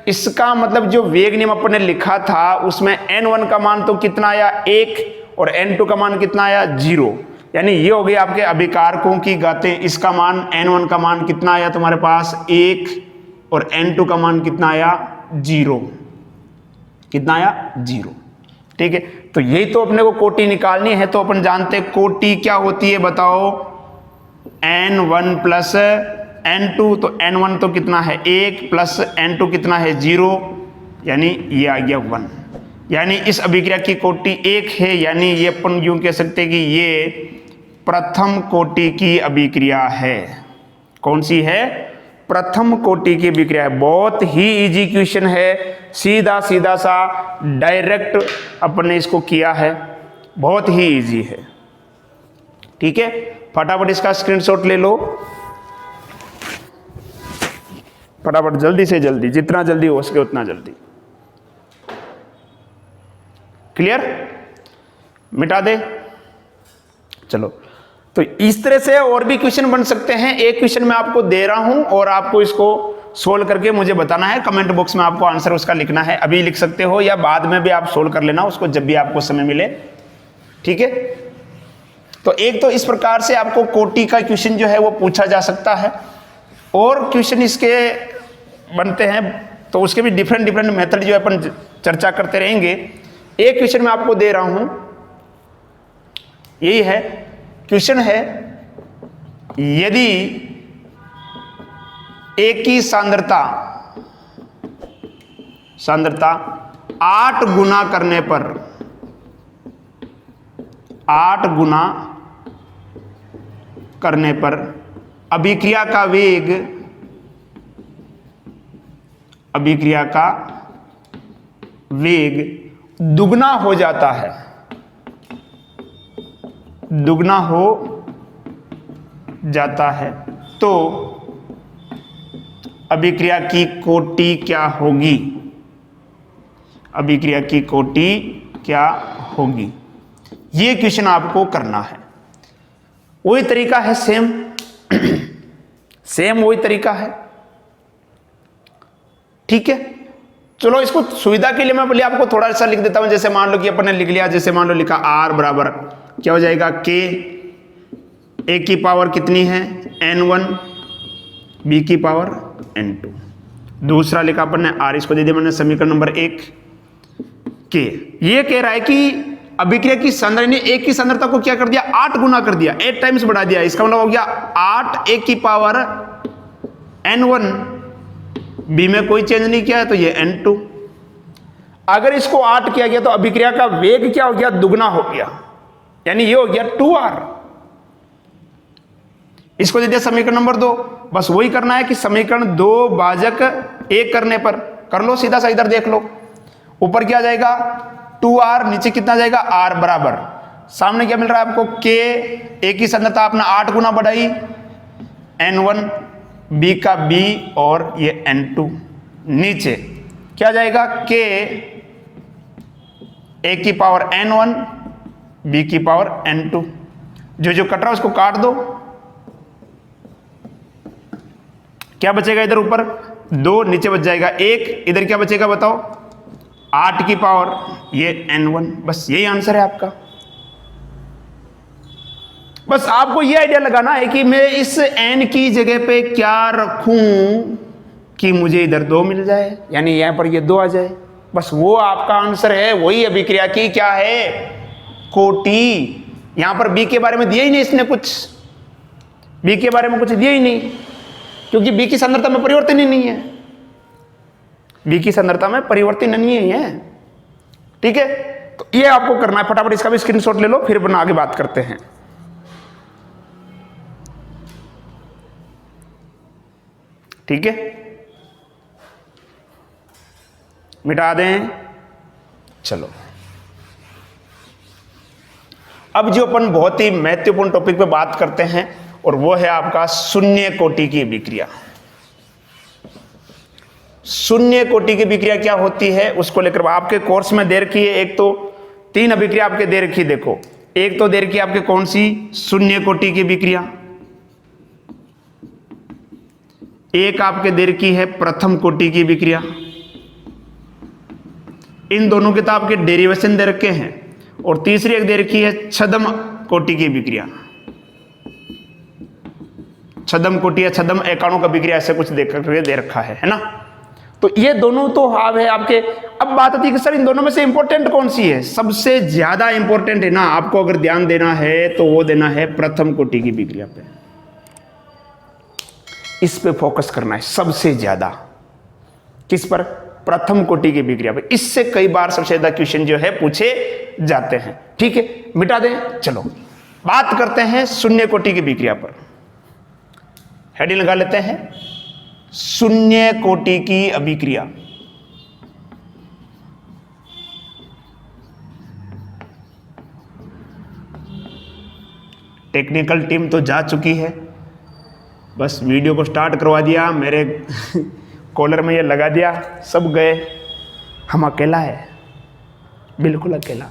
इसका मतलब जो वेग नियम अपन ने लिखा था उसमें n1 का मान तो कितना आया, 1, और n2 का मान कितना आया, 0। यानी ये हो गया आपके अभिकारकों की घातें। इसका मान n1 का मान कितना आया तुम्हारे पास, 1, और n2 का मान कितना आया, 0। कितना आया, 0। ठीक है, तो यही तो अपने को कोटि निकालनी है। तो अपन जानते हैं कोटि क्या होती है बताओ, n1 प्लस n2। तो n1 तो कितना है, 1, प्लस n2 कितना है, 0, यानी ये आ गया 1। यानी इस अभिक्रिया की कोटि 1 है। यानी ये अपन यूं कह सकते हैं कि ये प्रथम कोटि की अभिक्रिया है। कौन सी है, प्रथम कोटि की अभिक्रिया है। बहुत ही इजी क्वेश्चन है, सीधा सीधा सा डायरेक्ट अपन ने इसको किया है, बहुत ही इजी है। ठीक है, फटाफट इसका स्क्रीनशॉट ले लो, फटाफट जल्दी से जल्दी, जितना जल्दी हो सके उतना जल्दी। क्लियर? मिटा दे। चलो, तो इस तरह से और भी क्वेश्चन बन सकते हैं। एक क्वेश्चन मैं आपको दे रहा हूं और आपको इसको सोल्व करके मुझे बताना है। कमेंट बॉक्स में आपको आंसर उसका लिखना है, अभी लिख सकते हो या बाद में भी आप सोल्व कर लेना उसको, जब भी आपको समय मिले। ठीक है, तो एक तो इस प्रकार से आपको कोटि का क्वेश्चन जो है वो पूछा जा सकता है। और क्वेश्चन इसके बनते हैं तो उसके भी डिफरेंट मेथड जो है अपन चर्चा करते रहेंगे। एक क्वेश्चन मैं आपको दे रहा हूं, यही है क्वेश्चन है, यदि एक की सांद्रता 8 गुना करने पर 8 गुना करने पर अभिक्रिया का वेग दुगना हो जाता है, दुगना हो जाता है, तो अभिक्रिया की कोटि क्या होगी, अभिक्रिया की कोटि क्या होगी, ये क्वेश्चन आपको करना है। वही तरीका है, सेम वही तरीका है। ठीक है, चलो इसको सुविधा के लिए मैं बोलिए आपको थोड़ा सा लिख देता हूं। जैसे मान लो कि अपन ने लिख लिया, जैसे मान लो लिखा r बराबर क्या हो जाएगा k, a की पावर कितनी है n1, b की पावर n2। दूसरा लिखा अपन ने r, इसको दे दिया मैंने समीकरण नंबर 1 k। ये कह रहा है कि अभिक्रिया की सांद्रता ने एक की सांद्रता को क्या कर दिया 8 गुना कर दिया, 8 टाइम्स बढ़ा दिया। इसका मतलब हो गया 8 a की पावर n1, b में कोई चेंज नहीं किया है तो ये n2। अगर इसको 8 किया गया तो अभिक्रिया का वेग क्या हो गया, दुगना हो गया, यानी ये हो गया 2r। इसको दे दिया समीकरण नंबर 2। बस वही करना है कि समीकरण 2 भाजक 1 करने पर कर लो, सीधा सा इधर देख लो, ऊपर क्या जाएगा 2r, नीचे कितना जाएगा r बराबर, सामने क्या मिल रहा है आपको k, a की सांद्रता आपने 8 गुना बढ़ाई, n1, b का b और ये n2, नीचे क्या जाएगा k, a की पावर n1, b की पावर n2। जो जो कट रहा है उसको काट दो, क्या बचेगा इधर ऊपर 2, नीचे बच जाएगा 1, इधर क्या बचेगा बताओ 8 की पावर ये n1। बस यही आंसर है आपका। बस आपको ये आइडिया लगाना है कि मैं इस n की जगह पे क्या रखूं कि मुझे इधर 2 मिल जाए, यानी यहां पर ये 2 आ जाए। बस वो आपका आंसर है, वही अभिक्रिया की क्या है कोटि। यहां पर b के बारे में दिया ही नहीं इसने कुछ, b के बारे में कुछ दिया ही नहीं, क्योंकि b की सांद्रता में परिवर्तन ही नहीं है, b की सांद्रता में परिवर्तन नहीं है। ठीक है, तो ये आपको करना है, फटाफट इसका भी स्क्रीनशॉट ले लो, फिर अपन आगे बात करते हैं। ठीक है, मिटा दें। चलो अब जो अपन बहुत ही महत्वपूर्ण टॉपिक पे बात करते हैं, और वो है आपका शून्य कोटि की अभिक्रिया। शून्य कोटि की अभिक्रिया क्या होती है उसको लेकर आपके कोर्स में दे रखी है। एक तो 3 अभिक्रिया आपके दे रखी, देखो एक तो दे रखी है आपके कौन सी शून्य कोटि की अभिक्रिया, एक आपके दे रखी है प्रथम कोटि की अभिक्रिया। इन दोनों के तो आपके डेरिवेशन दे रखे हैं, और तीसरी एक दे रखी है छद्म कोटि की अभिक्रिया। छद्म कोटि या छद्म एकाणुक अभिक्रिया ऐसे कुछ दे रखा है ना। तो ये दोनों तो हाव है आपके। अब बात आती है कि सर इन दोनों में से इंपॉर्टेंट कौन सी है, सबसे ज्यादा इंपॉर्टेंट है ना, आपको अगर ध्यान देना है तो वो देना है प्रथम कोटि की अभिक्रिया पे, इस पे फोकस करना है सबसे ज्यादा। किस पर, प्रथम कोटि की अभिक्रिया पे। इससे कई बार सबसे ज्यादा क्वेश्चन जो है पूछे जाते हैं। ठीक है, मिटा दें। चलो बात करते हैं शून्य कोटि की अभिक्रिया पर, हेडिंग लगा लेते हैं शून्य कोटि की अभिक्रिया। टेक्निकल टीम तो जा चुकी है, बस वीडियो को स्टार्ट करवा दिया, मेरे कॉलर में ये लगा दिया, सब गए, हम अकेला है, बिल्कुल अकेला।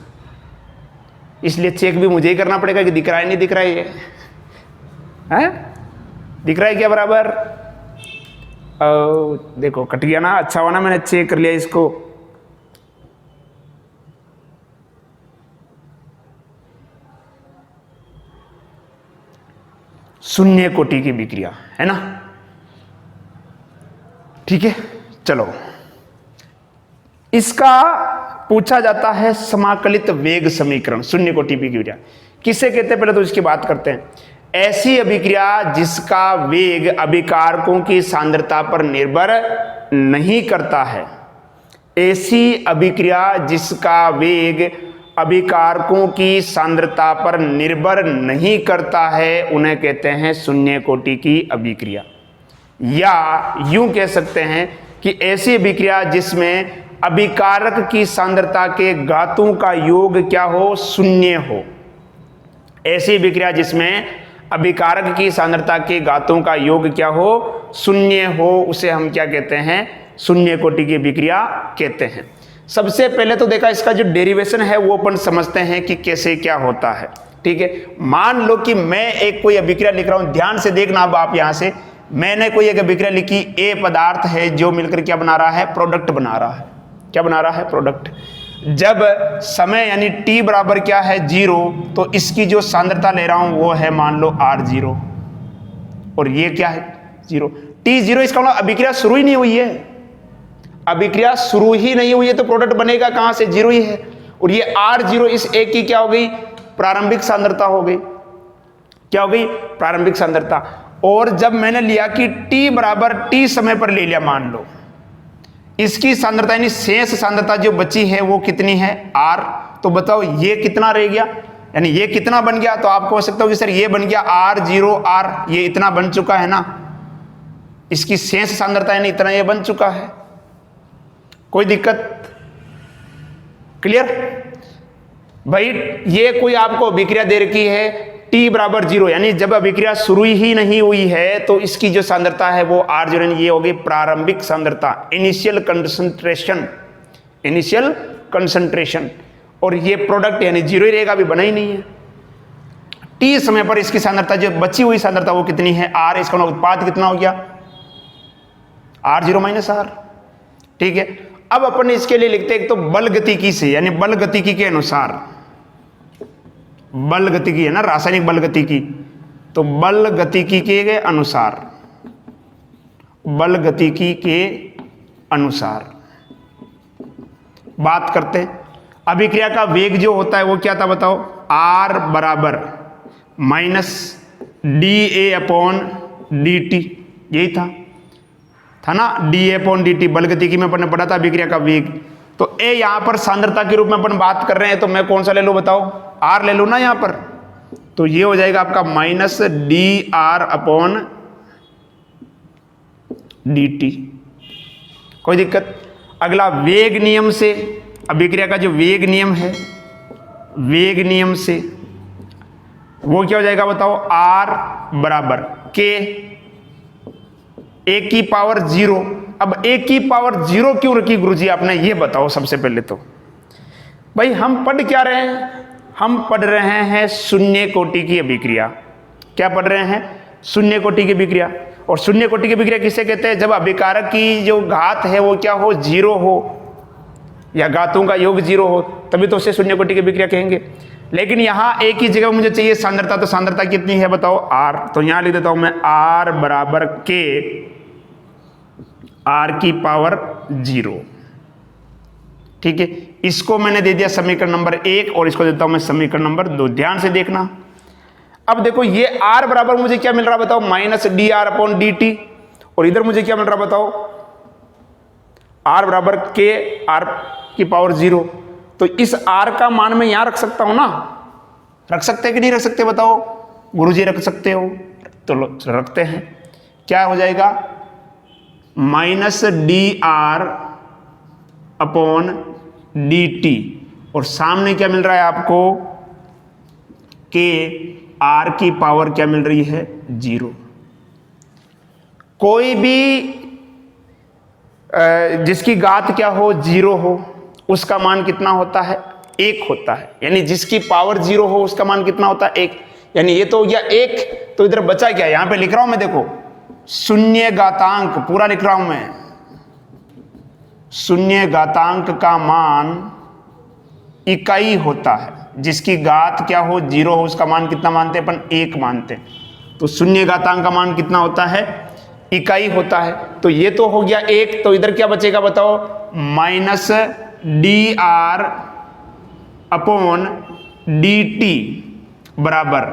इसलिए चेक भी मुझे ही करना पड़ेगा कि दिख रहा है नहीं दिख रहा है, ये है दिख रहा है क्या बराबर। देखो कट गया ना, अच्छा हुआ ना मैंने चेक कर लिया इसको। शून्य कोटि की अभिक्रिया है ना। ठीक है, चलो इसका पूछा जाता है समाकलित वेग समीकरण। शून्य कोटि की अभिक्रिया किसे कहते हैं, पहले तो इसकी बात करते हैं। ऐसी अभिक्रिया जिसका वेग अभिकारकों की सांद्रता पर निर्भर नहीं करता है। ऐसी अभिक्रिया जिसका वेग अभिकारकों की सांद्रता पर निर्भर नहीं करता है, उन्हें कहते हैं शून्य कोटि की अभिक्रिया। या यूं कह सकते हैं कि ऐसी अभिक्रिया जिसमें अभिकारक की सांद्रता के घातों का योग क्या हो, शून्य हो। ऐसी अभिक्रिया जिसमें अभिकारक की सांद्रता के घातों का योग क्या हो, शून्य हो, उसे हम क्या कहते हैं, शून्य कोटि की अभिक्रिया कहते हैं। सबसे पहले तो देखा इसका जो डेरिवेशन है वो अपन समझते हैं कि कैसे क्या होता है। ठीक है, मान लो कि मैं एक कोई अभिक्रिया लिख रहा हूं, ध्यान से देखना अब आप यहां से, मैंने कोई एक अभिक्रिया लिखी, ए पदार्थ है जो मिलकर क्या बना रहा है, प्रोडक्ट बना रहा है। क्या बना रहा है, प्रोडक्ट। जब समय यानी t बराबर क्या है 0, तो इसकी जो सांद्रता ले रहा हूं वो है मान लो R0, और ये क्या है 0, t0। इसका मतलब अभिक्रिया शुरू ही नहीं हुई है, अभिक्रिया शुरू ही नहीं हुई है, तो प्रोडक्ट बनेगा कहां से, 0 ही है। और ये R0 इस एक की क्या हो गई, प्रारंभिक सांद्रता हो गई। क्या हो गई, प्रारंभिक सांद्रता। और जब मैंने लिया कि t बराबर t समय पर ले लिया, मान लो इसकी सांद्रता यानी शेष सांद्रता जो बची है वो कितनी है, R। तो बताओ ये कितना रह गया, यानी ये कितना बन गया। तो आपको हो सकता हो कि सर ये बन गया R0 R, ये इतना बन चुका है ना, इसकी शेष सांद्रता यानी इतना ये बन चुका है। कोई दिक्कत, क्लियर भाई। ये कोई आपको अभिक्रिया दे रखी है t बराबर 0, यानी जब अभिक्रिया शुरू ही नहीं हुई है तो इसकी जो सांद्रता है वो R0, यानी ये होगी प्रारंभिक सांद्रता, इनिशियल कंसंट्रेशन, इनिशियल कंसंट्रेशन। और ये प्रोडक्ट यानी 0 ही रहेगा, अभी बना ही नहीं है। t समय पर इसकी सांद्रता जो बची हुई सांद्रता वो कितनी है, R। इसका उत्पाद कितना हो गया, R0 माइनस R। ठीक है, अब अपन इसके लिए लिखते हैं एक तो बल गतिकी से, यानी बल गतिकी के अनुसार, बल गतिकी है ना, रासायनिक बल गतिकी, तो बल गतिकी के अनुसार, बल गतिकी के अनुसार बात करते हैं। अभिक्रिया का वेग जो होता है वो क्या था बताओ, R बराबर माइनस dA/dt, यही था ना, dA/dt। बल गतिकी में अपन ने पढ़ा था अभिक्रिया का वेग। तो A यहां पर सांद्रता के रूप में अपन बात कर रहे हैं, तो मैं कौन सा ले लूं बताओ, R ले लूं ना यहां पर। तो ये हो जाएगा आपका माइनस dR/dt। कोई दिक्कत। अगला वेग नियम से, अभिक्रिया का जो वेग नियम है, वेग नियम से वो क्या हो जाएगा बताओ, R बराबर K A की पावर 0। अब A की पावर 0 क्यों रखी गुरुजी आपने, ये बताओ सबसे पहले तो। भाई हम पढ़ क्या रहे हैं, हम पढ़ रहे हैं शून्य कोटि की अभिक्रिया। क्या पढ़ रहे हैं, शून्य कोटि की अभिक्रिया। और शून्य कोटि की अभिक्रिया किसे कहते हैं, जब अभिकारक की जो घात है वो क्या हो, 0 हो, या घातों का योग 0 हो, तभी तो उसे शून्य कोटि की अभिक्रिया कहेंगे। लेकिन यहां एक ही जगह मुझे चाहिए सांद्रता, तो सांद्रता कितनी है बताओ, R। तो यहां लिख देता हूं मैं R बराबर K R की पावर 0। ठीक है, इसको मैंने दे दिया समीकरण नंबर 1 और इसको देता हूं मैं समीकरण नंबर 2। ध्यान से देखना। अब देखो ये R बराबर मुझे क्या मिल रहा बताओ, माइनस dR/dt। और इधर मुझे क्या मिल रहा बताओ, R बराबर K R की पावर 0। तो इस R का मान मैं यहां रख सकता हूं ना, रख सकते हैं कि नहीं रख सकते बताओ, गुरुजी रख सकते हो, तो रखते हैं। क्या हो जाएगा, माइनस dR/dt। और सामने क्या मिल रहा है आपको, K R की पावर क्या मिल रही है, 0। कोई भी जिसकी घात क्या हो, 0 हो, उसका मान कितना होता है, 1 होता है। यानी जिसकी पावर 0 हो उसका मान कितना होता है, 1। यानी ये तो हो गया 1। तो इधर बचा क्या, यहां पे लिख रहा हूं मैं, देखो शून्य घातांक पूरा लिख रहा हूं मैं, शून्य घातांक का मान इकाई होता है। जिसकी घात क्या हो, 0 हो, उसका मान कितना मानते हैं अपन, 1 मानते हैं। तो शून्य घातांक का मान कितना होता है, इकाई होता है। तो ये तो हो गया 1। तो इधर क्या बचेगा बताओ, माइनस dR/dt बराबर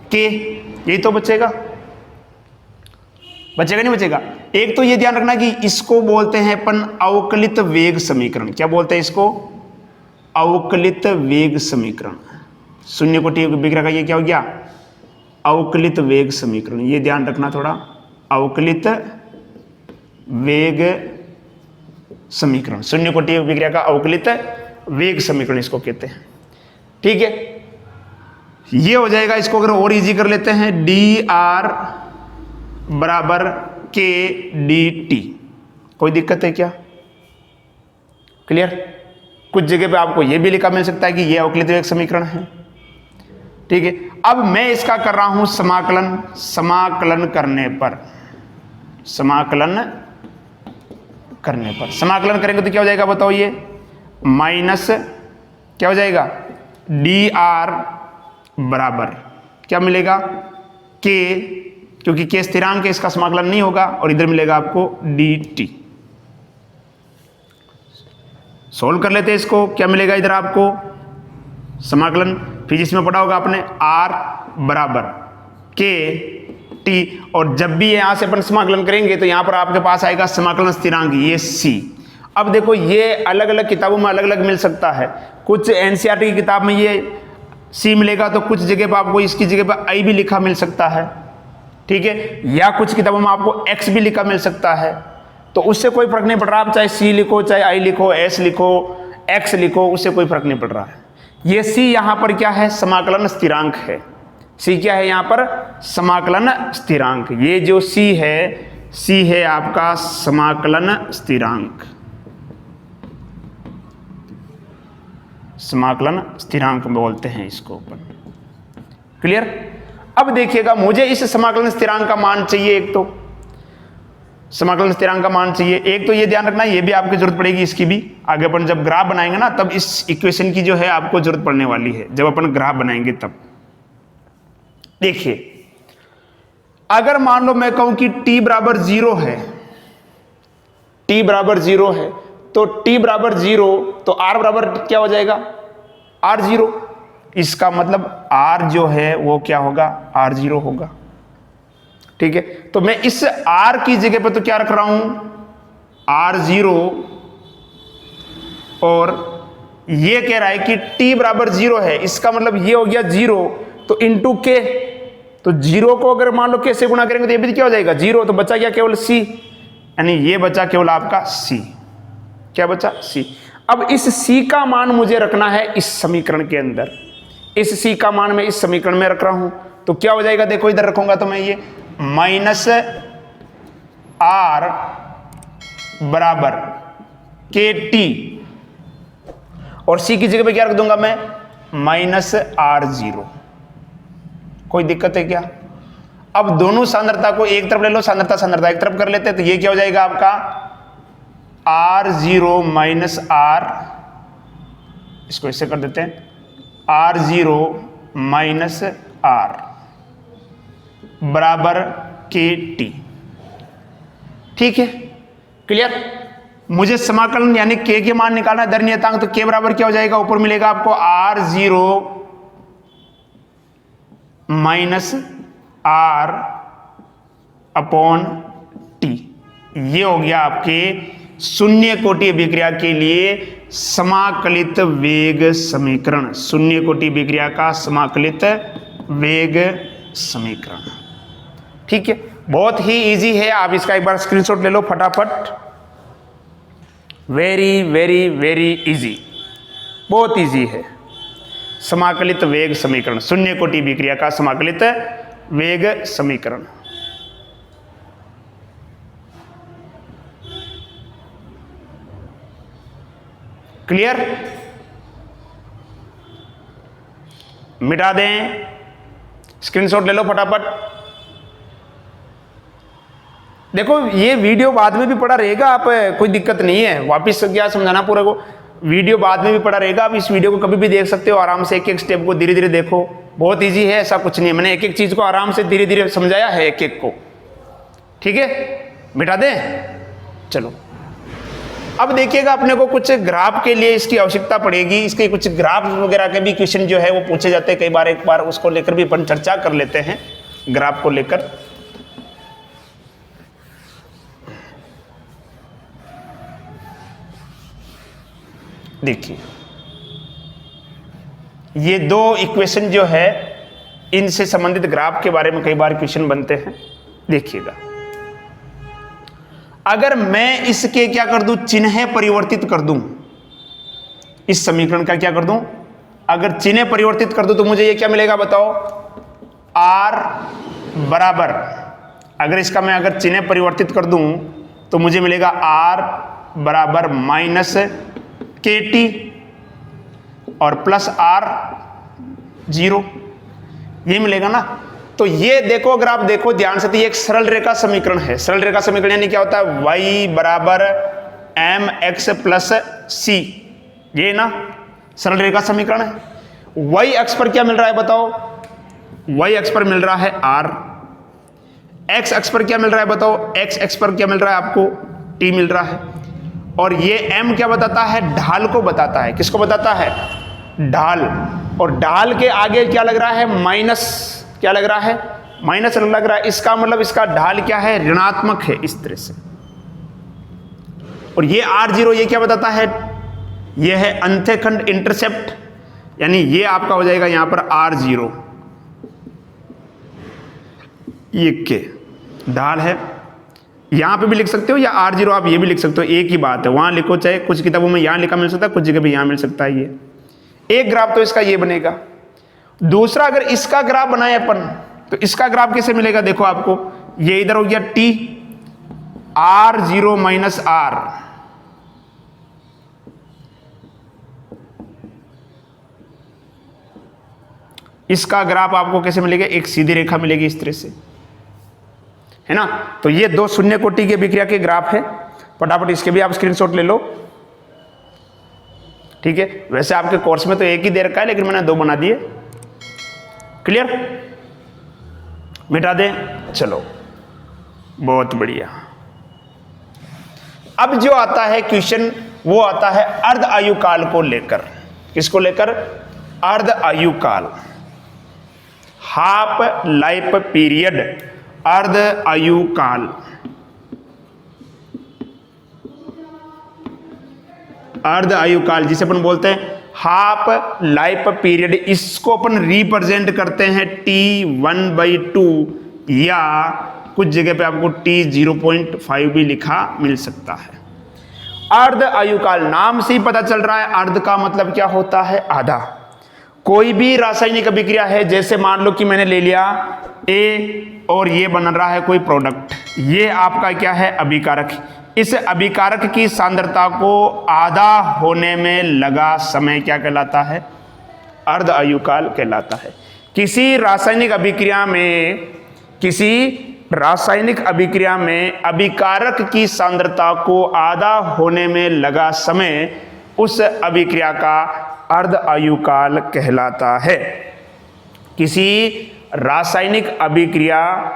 K। यही तो बचेगा, बचेगा नहीं बचेगा। एक तो ये ध्यान रखना कि इसको बोलते हैं अपन अवकलित वेग समीकरण। क्या बोलते हैं इसको, अवकलित वेग समीकरण। शून्य कोटि अभिक्रिया का ये क्या हो गया, अवकलित वेग समीकरण। ये ध्यान रखना थोड़ा, अवकलित वेग समीकरण, शून्य कोटि अभिक्रिया का अवकलित वेग समीकरण इसको कहते हैं। ठीक है, ये हो जाएगा। इसको अगर और इजी कर लेते हैं, dR बराबर K dt। कोई दिक्कत है क्या, क्लियर। कुछ जगह पे आपको यह भी लिखा मिल सकता है कि यह अवकलित वेग समीकरण है। ठीक है, अब मैं इसका कर रहा हूं समाकलन। समाकलन करने पर समाकलन करने पर। समाकलन करेंगे तो क्या हो जाएगा बताओ, ये माइनस क्या हो जाएगा, डी आर बराबर क्या मिलेगा, के, क्योंकि के स्थिरांक है इसका समाकलन नहीं होगा, और इधर मिलेगा आपको डी टी। सोल्व कर लेते हैं इसको, क्या मिलेगा इधर आपको, समाकलन फिजिक्स में पढ़ा होगा आपने, आर बराबर के टी, और जब भी यहां से अपन समाकलन करेंगे तो यहां पर आपके पास आएगा समाकलन स्थिरांक, ये सी। अब देखो ये अलग अलग किताबों में अलग अलग मिल सकता है, कुछ एनसीईआरटी की किताब में ये सी मिलेगा, तो कुछ जगह पर आपको इसकी जगह पर आई भी लिखा मिल सकता है, ठीक है, या कुछ किताबों में आपको एक्स भी लिखा मिल सकता है। तो उससे कोई फर्क नहीं पड़ रहा, आप चाहे सी लिखो, चाहे आई लिखो, एस लिखो, एक्स लिखो, उससे कोई फर्क नहीं पड़ रहा है। ये सी यहां पर क्या है, समाकलन स्थिरांक है। सी क्या है यहां पर, समाकलन स्थिरांक। ये जो सी है आपका समाकलन स्थिरांक, समाकलन स्थिरांक बोलते हैं इसको अपन। क्लियर। अब देखिएगा, मुझे इस समाकलन स्थिरांक का मान चाहिए, एक तो समाकलन स्थिरांक का मान चाहिए, एक तो ये ध्यान रखना, ये भी आपकी जरूरत पड़ेगी इसकी भी, आगे अपन जब ग्राफ बनाएंगे ना तब इस इक्वेशन की जो है आपको जरूरत पड़ने वाली है, जब अपन ग्राफ बनाएंगे तब। देखिए, अगर मान लो मैं कहूं कि t बराबर 0 है, t बराबर 0 है, तो t बराबर 0, तो r बराबर क्या हो जाएगा, r0। इसका मतलब r जो है वो क्या होगा, r0 होगा, ठीक है। तो मैं इस r की जगह पर तो क्या रख रहा हूं, r0, और ये कह रहा है कि t बराबर 0 है, इसका मतलब ये हो गया 0, तो इंटू के, तो 0 को अगर मान लो कैसे गुणा करेंगे तो ये भी क्या हो जाएगा 0, तो बचा क्या केवल c, यानी ये बचा केवल आपका c, क्या बचा c। अब इस c का मान मुझे रखना है इस समीकरण के अंदर, इस c का मान मैं इस समीकरण में रख रहा हूं, तो क्या हो जाएगा, देखो इधर रखूंगा तो मैं ये माइनस आर बराबर के टी, और c की जगह पे क्या रख दूंगा मैं, माइनस r0। कोई दिक्कत है क्या। अब दोनों सांद्रता को एक तरफ ले लो, सांद्रता सांद्रता एक तरफ कर लेते हैं, तो ये क्या हो जाएगा आपका r0 माइनस r, इसको इससे कर देते हैं, r0 माइनस r बराबर के टी। ठीक है, क्लियर। मुझे समाकलन यानी k के मान निकालना है, दर नियतांक, तो k बराबर क्या हो जाएगा, ऊपर मिलेगा आपको r0 minus r upon T. ये हो गया आपके शून्य कोटि अभिक्रिया के लिए समाकलित वेग समीकरण, शून्य कोटि अभिक्रिया का समाकलित वेग समीकरण। ठीक है, बहुत ही इजी है, आप इसका एक बार स्क्रीनशॉट ले लो फटाफट। वेरी वेरी वेरी इजी, बहुत इजी है। समाकलित वेग समीकरण, शून्य कोटि अभिक्रिया का समाकलित वेग समीकरण। क्लियर। मिटा दें, स्क्रीनशॉट ले लो फटाफट। देखो ये वीडियो बाद में भी पड़ा रहेगा, आप कोई दिक्कत नहीं है, वापस क्या समझाना पूरे को, वीडियो बाद में भी पड़ा रहेगा, आप इस वीडियो को कभी भी देख सकते हो, आराम से एक एक स्टेप को धीरे धीरे देखो, बहुत इजी है, ऐसा कुछ नहीं है, मैंने एक एक चीज को आराम से धीरे धीरे समझाया है एक एक को। ठीक है, मिटा दें, चलो। अब देखिएगा, अपने को कुछ ग्राफ के लिए इसकी आवश्यकता पड़ेगी, इसके कुछ ग्राफ वगैरह के भी क्वेश्चन जो है वो पूछे जाते हैं कई बार, एक बार उसको लेकर भी अपन चर्चा कर लेते हैं, ग्राफ को लेकर। देखिए, ये दो इक्वेशन जो है, इनसे संबंधित ग्राफ के बारे में कई बार क्वेश्चन बनते हैं। देखिएगा, अगर मैं इसके क्या कर दूं, चिन्ह परिवर्तित कर दूं, इस समीकरण का क्या कर दूं, अगर चिन्ह परिवर्तित कर दूं तो मुझे ये क्या मिलेगा बताओ, r बराबर, अगर इसका मैं अगर चिन्ह परिवर्तित कर दूं तो मुझे मिलेगा r बराबर माइनस के टी और प्लस r0, ये मिलेगा ना। तो ये देखो, अगर आप देखो ध्यान से, तो ये एक सरल रेखा समीकरण है। सरल रेखा समीकरण यानी क्या होता है, y बराबर एम एक्स प्लस सी, ये ना सरल रेखा समीकरण है। y अक्ष पर क्या मिल रहा है बताओ, y अक्ष पर मिल रहा है r, x अक्ष पर क्या मिल रहा है बताओ, x अक्ष पर क्या मिल रहा है आपको, t मिल रहा है। और ये m क्या बताता है, ढाल को बताता है। किसको बताता है, ढाल। और ढाल के आगे क्या लग रहा है, माइनस, क्या लग रहा है, माइनस लग रहा है। इसका मतलब इसका ढाल क्या है, ऋणात्मक है, इस तरह से। और ये r0 ये क्या बताता है, ये है अंत्यखंड इंटरसेप्ट, यानी ये आपका हो जाएगा यहां पर r0, ये के ढाल है। यहां पे भी लिख सकते हो या r0 आप ये भी लिख सकते हो, एक ही बात है। वहां लिखो, चाहे कुछ किताबों में यहां लिखा मिल सकता है, कुछ जगह भी यहां मिल सकता है। ये एक ग्राफ तो इसका ये बनेगा। दूसरा, अगर इसका ग्राफ बनाए अपन, तो इसका ग्राफ कैसे मिलेगा, देखो आपको, ये इधर हो गया t, r0 माइनस r, इसका ग्राफ आपको कैसे मिलेगा, एक सीधी रेखा मिलेगी इस तरह से, है ना। तो ये दो शून्य कोटि की अभिक्रिया के ग्राफ है। फटाफट इसके भी आप स्क्रीनशॉट ले लो, ठीक है। वैसे आपके कोर्स में तो एक ही दे रखा है, लेकिन मैंने दो बना दिए। क्लियर, मिटा दें, चलो बहुत बढ़िया। अब जो आता है क्वेश्चन, वो आता है अर्ध आयु काल को लेकर। किसको लेकर, अर्ध आयु काल, हाफ लाइफ पीरियड, अर्ध आयु काल। अर्ध आयु काल जिसे अपन बोलते हैं हाफ लाइफ पीरियड, इसको अपन रिप्रेजेंट करते हैं T1/2, या कुछ जगह पे आपको T0.5 भी लिखा मिल सकता है। अर्ध आयु काल, नाम से ही पता चल रहा है, अर्ध का मतलब क्या होता है, आधा। कोई भी रासायनिक अभिक्रिया है, जैसे मान लो कि मैंने ले लिया A और ये बन रहा है कोई प्रोडक्ट, ये आपका क्या है, अभिकारक। इस अभिकारक की सांद्रता को आधा होने में लगा समय क्या कहलाता है, अर्ध आयु काल कहलाता है। किसी रासायनिक अभिक्रिया में अभिकारक की सांद्रता को आधा होने में लगा समय उस अभिक्रिया का अर्ध आयु काल कहलाता है। किसी रासायनिक अभिक्रिया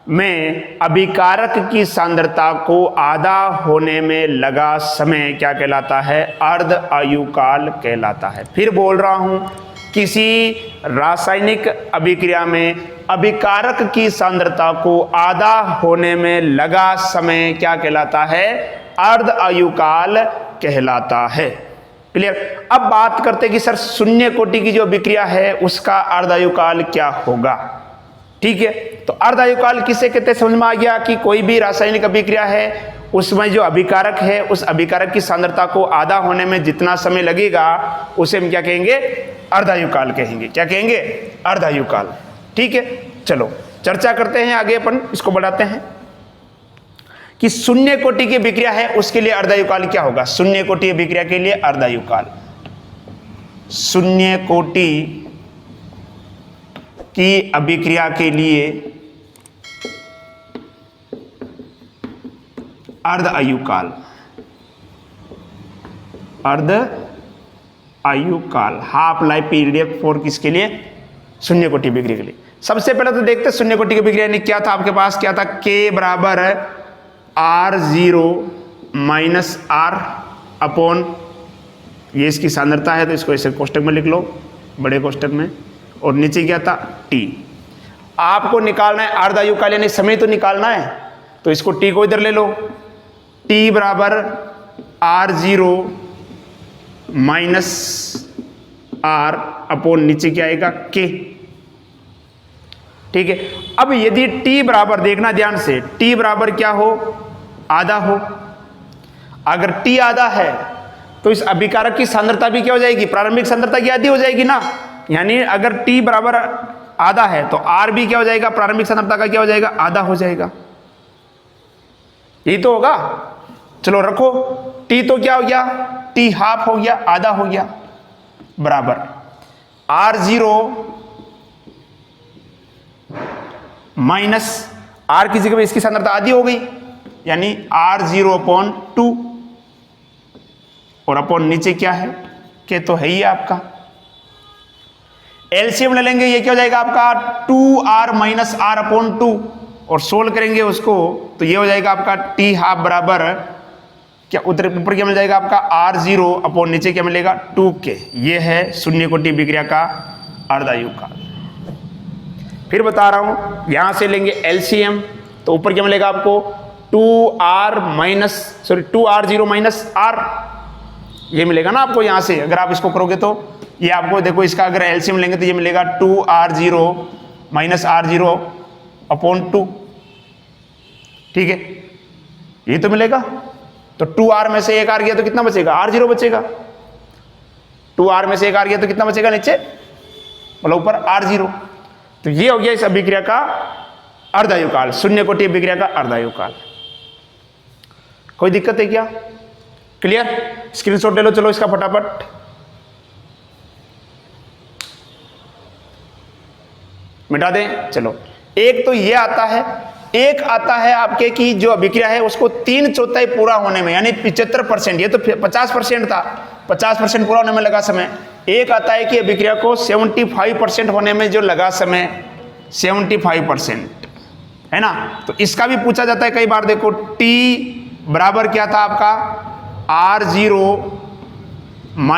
में अभिकारक की सांद्रता को आधा होने में लगा समय क्या कहलाता है, अर्ध आयु काल कहलाता है। फिर बोल रहा हूं, किसी रासायनिक अभिक्रिया में अभिकारक की सांद्रता को आधा होने में लगा समय क्या कहलाता है, अर्ध आयु काल कहलाता है। क्लियर। अब बात करते हैं कि सर शून्य कोटि की जो अभिक्रिया है उसका अर्ध आयु काल क्या होगा। ठीक है, तो अर्ध आयु काल किसे कहते हैं, समझ में आ गया कि कोई भी रासायनिक अभिक्रिया है उसमें जो अभिकारक है उस अभिकारक की सांद्रता को आधा होने में जितना समय लगेगा उसे हम क्या कहेंगे, अर्ध आयु काल कहेंगे। क्या कहेंगे, अर्ध आयु काल। ठीक है, चलो चर्चा करते हैं आगे, अपन इसको बढ़ाते हैं कि शून्य कोटि की अभिक्रिया है उसके लिए अर्ध आयु काल क्या होगा। शून्य कोटि अभिक्रिया के लिए अर्ध आयु काल, शून्य कोटि की अभिक्रिया के लिए अर्ध आयु काल, अर्ध आयु काल, हाफ लाइफ पीरियड फॉर किसके लिए, शून्य कोटि अभिक्रिया के लिए। सबसे पहले तो देखते हैं शून्य कोटि की अभिक्रिया ने क्या था, आपके पास क्या था, K बराबर R0 माइनस R अपॉन, ये इसकी सांद्रता है तो इसको ऐसे कोष्टक में लिख लो, बड़े कोष्टक में, और नीचे क्या था T। आपको निकालना है अर्ध आयु काल यानी समय तो निकालना है, तो इसको T को इधर ले लो, T बराबर R0 माइनस R अपॉन नीचे क्या आएगा K। ठीक है, अब यदि T बराबर, देखना ध्यान से, T बराबर क्या हो, आधा हो। अगर T आधा है तो इस अभिकारक की सांद्रता भी क्या हो जाएगी, प्रारंभिक सांद्रता की आधी हो जाएगी ना। यानी अगर T बराबर आधा है तो R भी क्या हो जाएगा, प्रारंभिक सांद्रता का क्या हो जाएगा, आधा हो जाएगा। यही तो होगा। चलो रखो, T तो क्या हो गया, T हाफ हो गया, आधा हो गया, बराबर R0 माइनस आर की जगह इसकी सांद्रता आधी हो गई, यानी R0/2 और अपॉन नीचे क्या है, के तो है ही आपका। एलसीएम ले लेंगे, ये क्या हो जाएगा आपका 2R - R/2 और सोल्व करेंगे उसको तो ये हो जाएगा आपका t हाफ बराबर क्या ऊपर क्या मिल जाएगा आपका R0 अपॉन नीचे क्या मिलेगा 2k। ये है शून्य कोटि विक्रिया का अर्धायुग काल। फिर बता रहा हूं यहां से लेंगे एलसीएम तो ऊपर क्या मिलेगा आपको 2R0 - R ये मिलेगा ना आपको। यहां से अगर आप इसको करोगे तो ये आपको देखो, इसका अगर एलसीएम लेंगे तो ये मिलेगा 2R0 - R0/2। ठीक है, ये तो मिलेगा। तो 2R में से एक आर गया तो कितना बचेगा, R0 बचेगा। 2R में से एक आर गया तो कितना बचेगा नीचे, मतलब ऊपर R0। तो ये हो गया इस अभिक्रिया का अर्धायु काल, शून्य कोटि अभिक्रिया का अर्धायु काल। कोई दिक्कत है क्या? क्लियर? स्क्रीनशॉट ले लो चलो इसका फटाफट। मिटा दें चलो। एक तो ये आता है, एक आता है आपके की जो अभिक्रिया है उसको 3/4 पूरा होने में, यानी 75%, ये तो 50% था, 50% पूरा होने में लगा समय। एक आता है कि अभिक्रिया को 75% होने में जो लगा समय, 75% है ना। तो इसका भी पूछा जाता है कई बार। देखो t बराबर क्या था आपका R0 -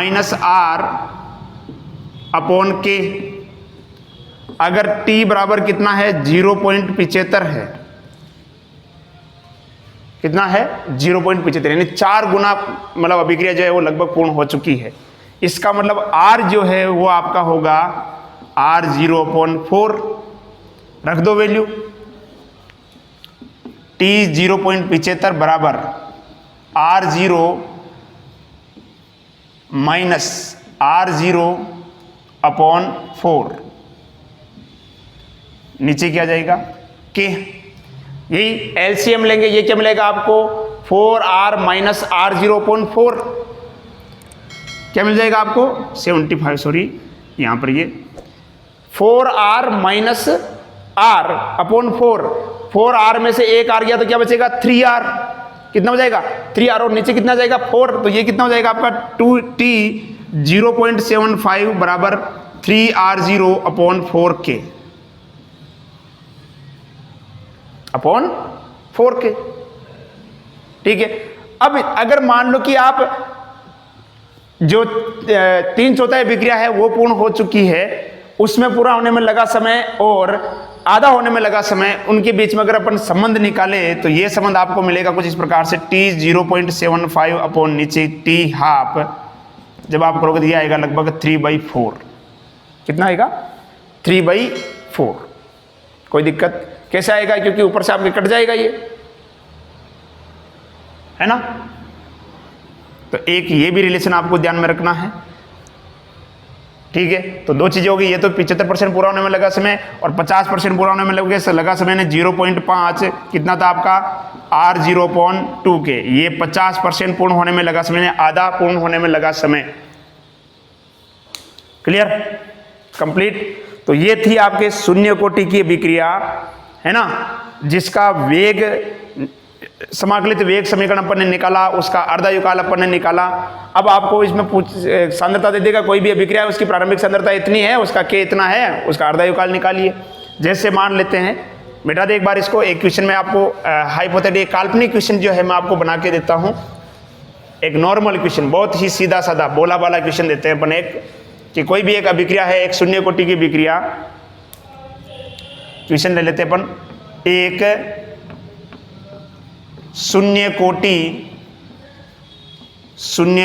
R/k। अगर t बराबर कितना है 0.75 है, कितना है 0.75, यानी 4 गुना मतलब अभिक्रिया जो है वो लगभग पूर्ण हो चुकी है। इसका मतलब R जो है वो आपका होगा R0/4। रख दो वैल्यू, t 0.75 बराबर R0 - R0/4। नीचे क्या जाएगा के। यही एलसीएम लेंगे, ये क्या मिलेगा आपको 4R - R0/4 क्या मिल जाएगा आपको 75, सॉरी यहां पर ये 4R - R/4। 4R में से एक R गया तो क्या बचेगा 3R। कितना हो जाएगा 3R और नीचे कितना जाएगा 4, तो ये कितना हो जाएगा आपका 2t 0.75 बराबर 3R0/4k अपॉन 4k। ठीक है, अब अगर मान लो कि आप जो 3/4 अभिक्रिया है वो पूर्ण हो चुकी है, उसमें पूरा होने में लगा समय और आधा होने में लगा समय, उनके बीच में अगर अपन संबंध निकाले तो ये संबंध आपको मिलेगा कुछ इस प्रकार से t 0.75 अपॉन नीचे t हाफ। जब आप करोगे तो ये आएगा लगभग 3/4। कितना आएगा 3/4। कोई दिक्कत? कैसे आएगा? क्योंकि ऊपर से आपके कट जाएगा ये, है ना। तो एक ये भी रिलेशन आपको ध्यान में रखना है। ठीक है, तो दो चीजें होगी, ये तो 75% पूरा होने में लगा समय और 50% पूरा होने में लगा समय ने 0.5 कितना था आपका R0/2 के। ये 50% पूर्ण होने में लगा समय ने आधा पूर्ण होने में लगा समय। क्लियर? कंप्लीट। तो ये थी आपके शून्य कोटि की अभिक्रिया, है ना, जिसका वेग समाकलित वेग समीकरण अपन ने निकाला, उसका अर्धायु काल अपन ने निकाला। अब आपको इसमें सांद्रता दे देगा, कोई भी अभिक्रिया है उसकी प्रारंभिक सांद्रता इतनी है, उसका k इतना है, उसका अर्धायु काल निकालिए। जैसे मान लेते हैं, बेटा दे एक बार इसको, एक क्वेश्चन में आपको हाइपोथेटिकल काल्पनिक क्वेश्चन जो है मैं आपको बना के देता हूं। एक नॉर्मल क्वेश्चन, बहुत ही सीधा साधा बोला बाला क्वेश्चन देते हैं अपन। एक कि कोई भी एक अभिक्रिया है, एक शून्य कोटि की अभिक्रिया, क्वेश्चन ले लेते हैं अपन। एक शून्य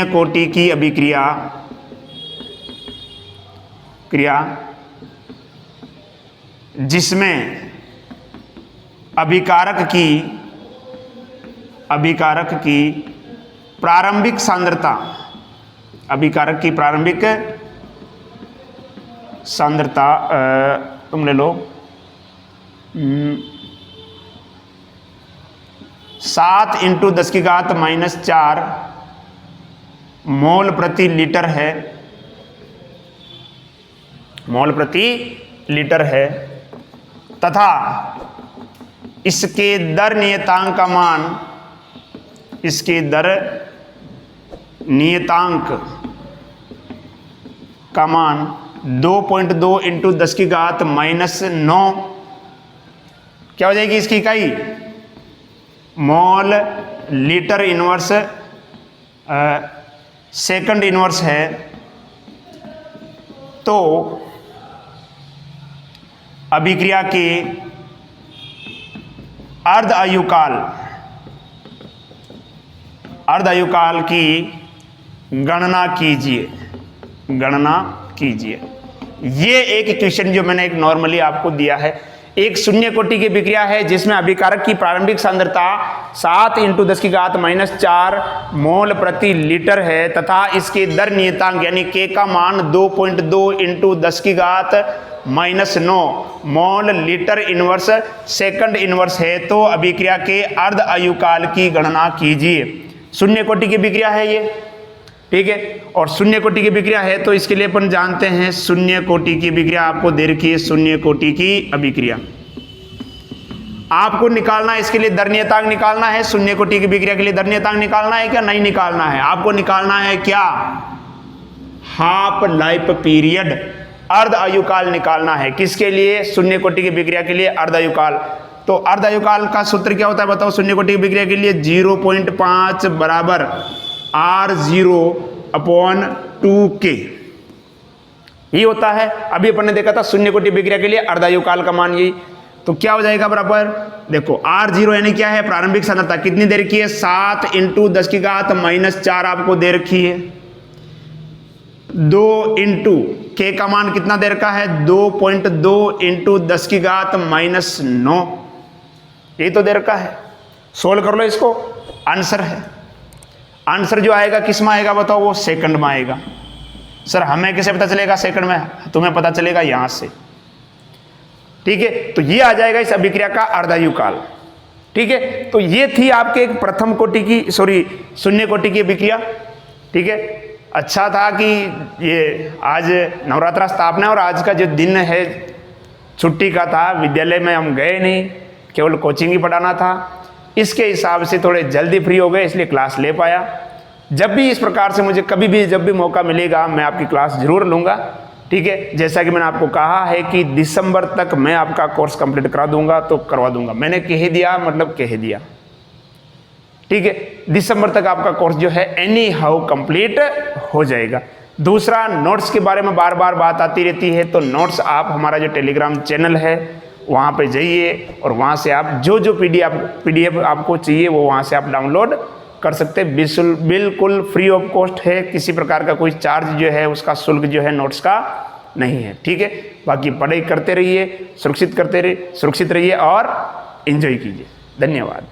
कोटि की अभिक्रिया जिसमें अभिकारक की प्रारंभिक सांद्रता, अभिकारक की प्रारंभिक सांद्रता तुम ले लो 7 × 10⁻⁴ मोल प्रति लीटर है, मोल प्रति लीटर है। तथा इसके दर नियतांक का मान, इसके दर नियतांक का मान 2.2 इंटू 10 की घात -9 क्या हो जाएगी इसकी इकाई, mole litre inverse second inverse है। तो अभिक्रिया के अर्ध आयुकाल की गणना कीजिए, ये एक इक्वेशन जो मैंने एक नॉर्मली आपको दिया है। एक शून्य कोटि की विक्रिया है जिसमें अभिकारक की प्रारंभिक सांद्रता 7 इंटू 10 की घात -4 मोल प्रति लीटर है तथा इसके दर नियतांक यानी के का मान 2.2 इंटू 10 की घात -9 mole litre inverse second inverse है। तो अभिक्रिया के अर्ध आयुकाल की गणना कीजिए। शून्य कोटि की विक्रिया है ये, ठीक है, और शून्य कोटि की विक्रिया है तो इसके लिए अपन जानते हैं शून्य कोटि की विक्रिया आपको दे रखी है। शून्य कोटि की अभिक्रिया आपको निकालना है, इसके लिए दर नियतांक निकालना है। शून्य कोटि की विक्रिया के लिए दर नियतांक निकालना है क्या, नहीं निकालना है, आपको निकालना है क्या, हाफ लाइफ पीरियड, अर्ध आयुकाल निकालना है। किसके लिए, शून्य कोटि की विक्रिया के लिए अर्ध आयुकाल। तो अर्ध आयुकाल का सूत्र क्या होता है बताओ, शून्य कोटि की विक्रिया के लिए 0.5 बराबर R0/2K ये होता है। अभी अपन ने देखा था शून्य कोटि विक्रिया के लिए अर्ध आयुकाल का मान यही, तो क्या हो जाएगा बराबर, देखो R0 यानी क्या है, प्रारंभिक सांद्रता कितनी दे रखी है, 7 इंटू 10 की घात -4 आपको दे रखी है। 2 इंटू K का मान कितना दे रखा है, 2.2 इंटू 10 की घात -9 ये तो दे रखा है। सोल्व कर लो इसको, आंसर है। आंसर जो आएगा किस में आएगा बताओ, वो सेकंड में आएगा। सर हमें कैसे पता चलेगा सेकंड में, तुम्हें पता चलेगा यहां से, ठीक है। तो ये आ जाएगा इस अभिक्रिया का अर्ध आयुकाल, ठीक है। तो ये थी आपके एक प्रथम कोटि की शून्य कोटि की अभिक्रिया, ठीक है। अच्छा था कि ये आज नवरात्रा स्थापना और आज का जो दिन है छुट्टी का था, विद्यालय में हम गए नहीं, केवल कोचिंग ही पढ़ाना था। इसके हिसाब से थोड़े जल्दी फ्री हो गए, इसलिए क्लास ले पाया। जब भी इस प्रकार से मुझे कभी भी जब भी मौका मिलेगा मैं आपकी क्लास जरूर लूँगा, ठीक है। जैसा कि मैंने आपको कहा है कि दिसंबर तक मैं आपका कोर्स कंप्लीट करा दूंगा, तो करवा दूंगा। मैंने कह दिया मतलब कह दिया, ठीक है। दिसंबर तक आपका कोर्स जो है एनी हाउ कंप्लीट हो जाएगा। दूसरा, नोट्स के बारे में बार बार बात आती रहती है, तो नोट्स आप हमारा जो टेलीग्राम चैनल है वहाँ पे जाइए और वहाँ से आप जो पीडीएफ आपको चाहिए वो वहाँ से आप डाउनलोड कर सकते हैं। बिल्कुल फ्री ऑफ कॉस्ट है, किसी प्रकार का कोई चार्ज जो है उसका शुल्क जो है नोट्स का नहीं है, ठीक है। बाकी पढ़ाई करते रहिए, सुरक्षित रहिए और एंजॉय कीजिए। धन्यवाद।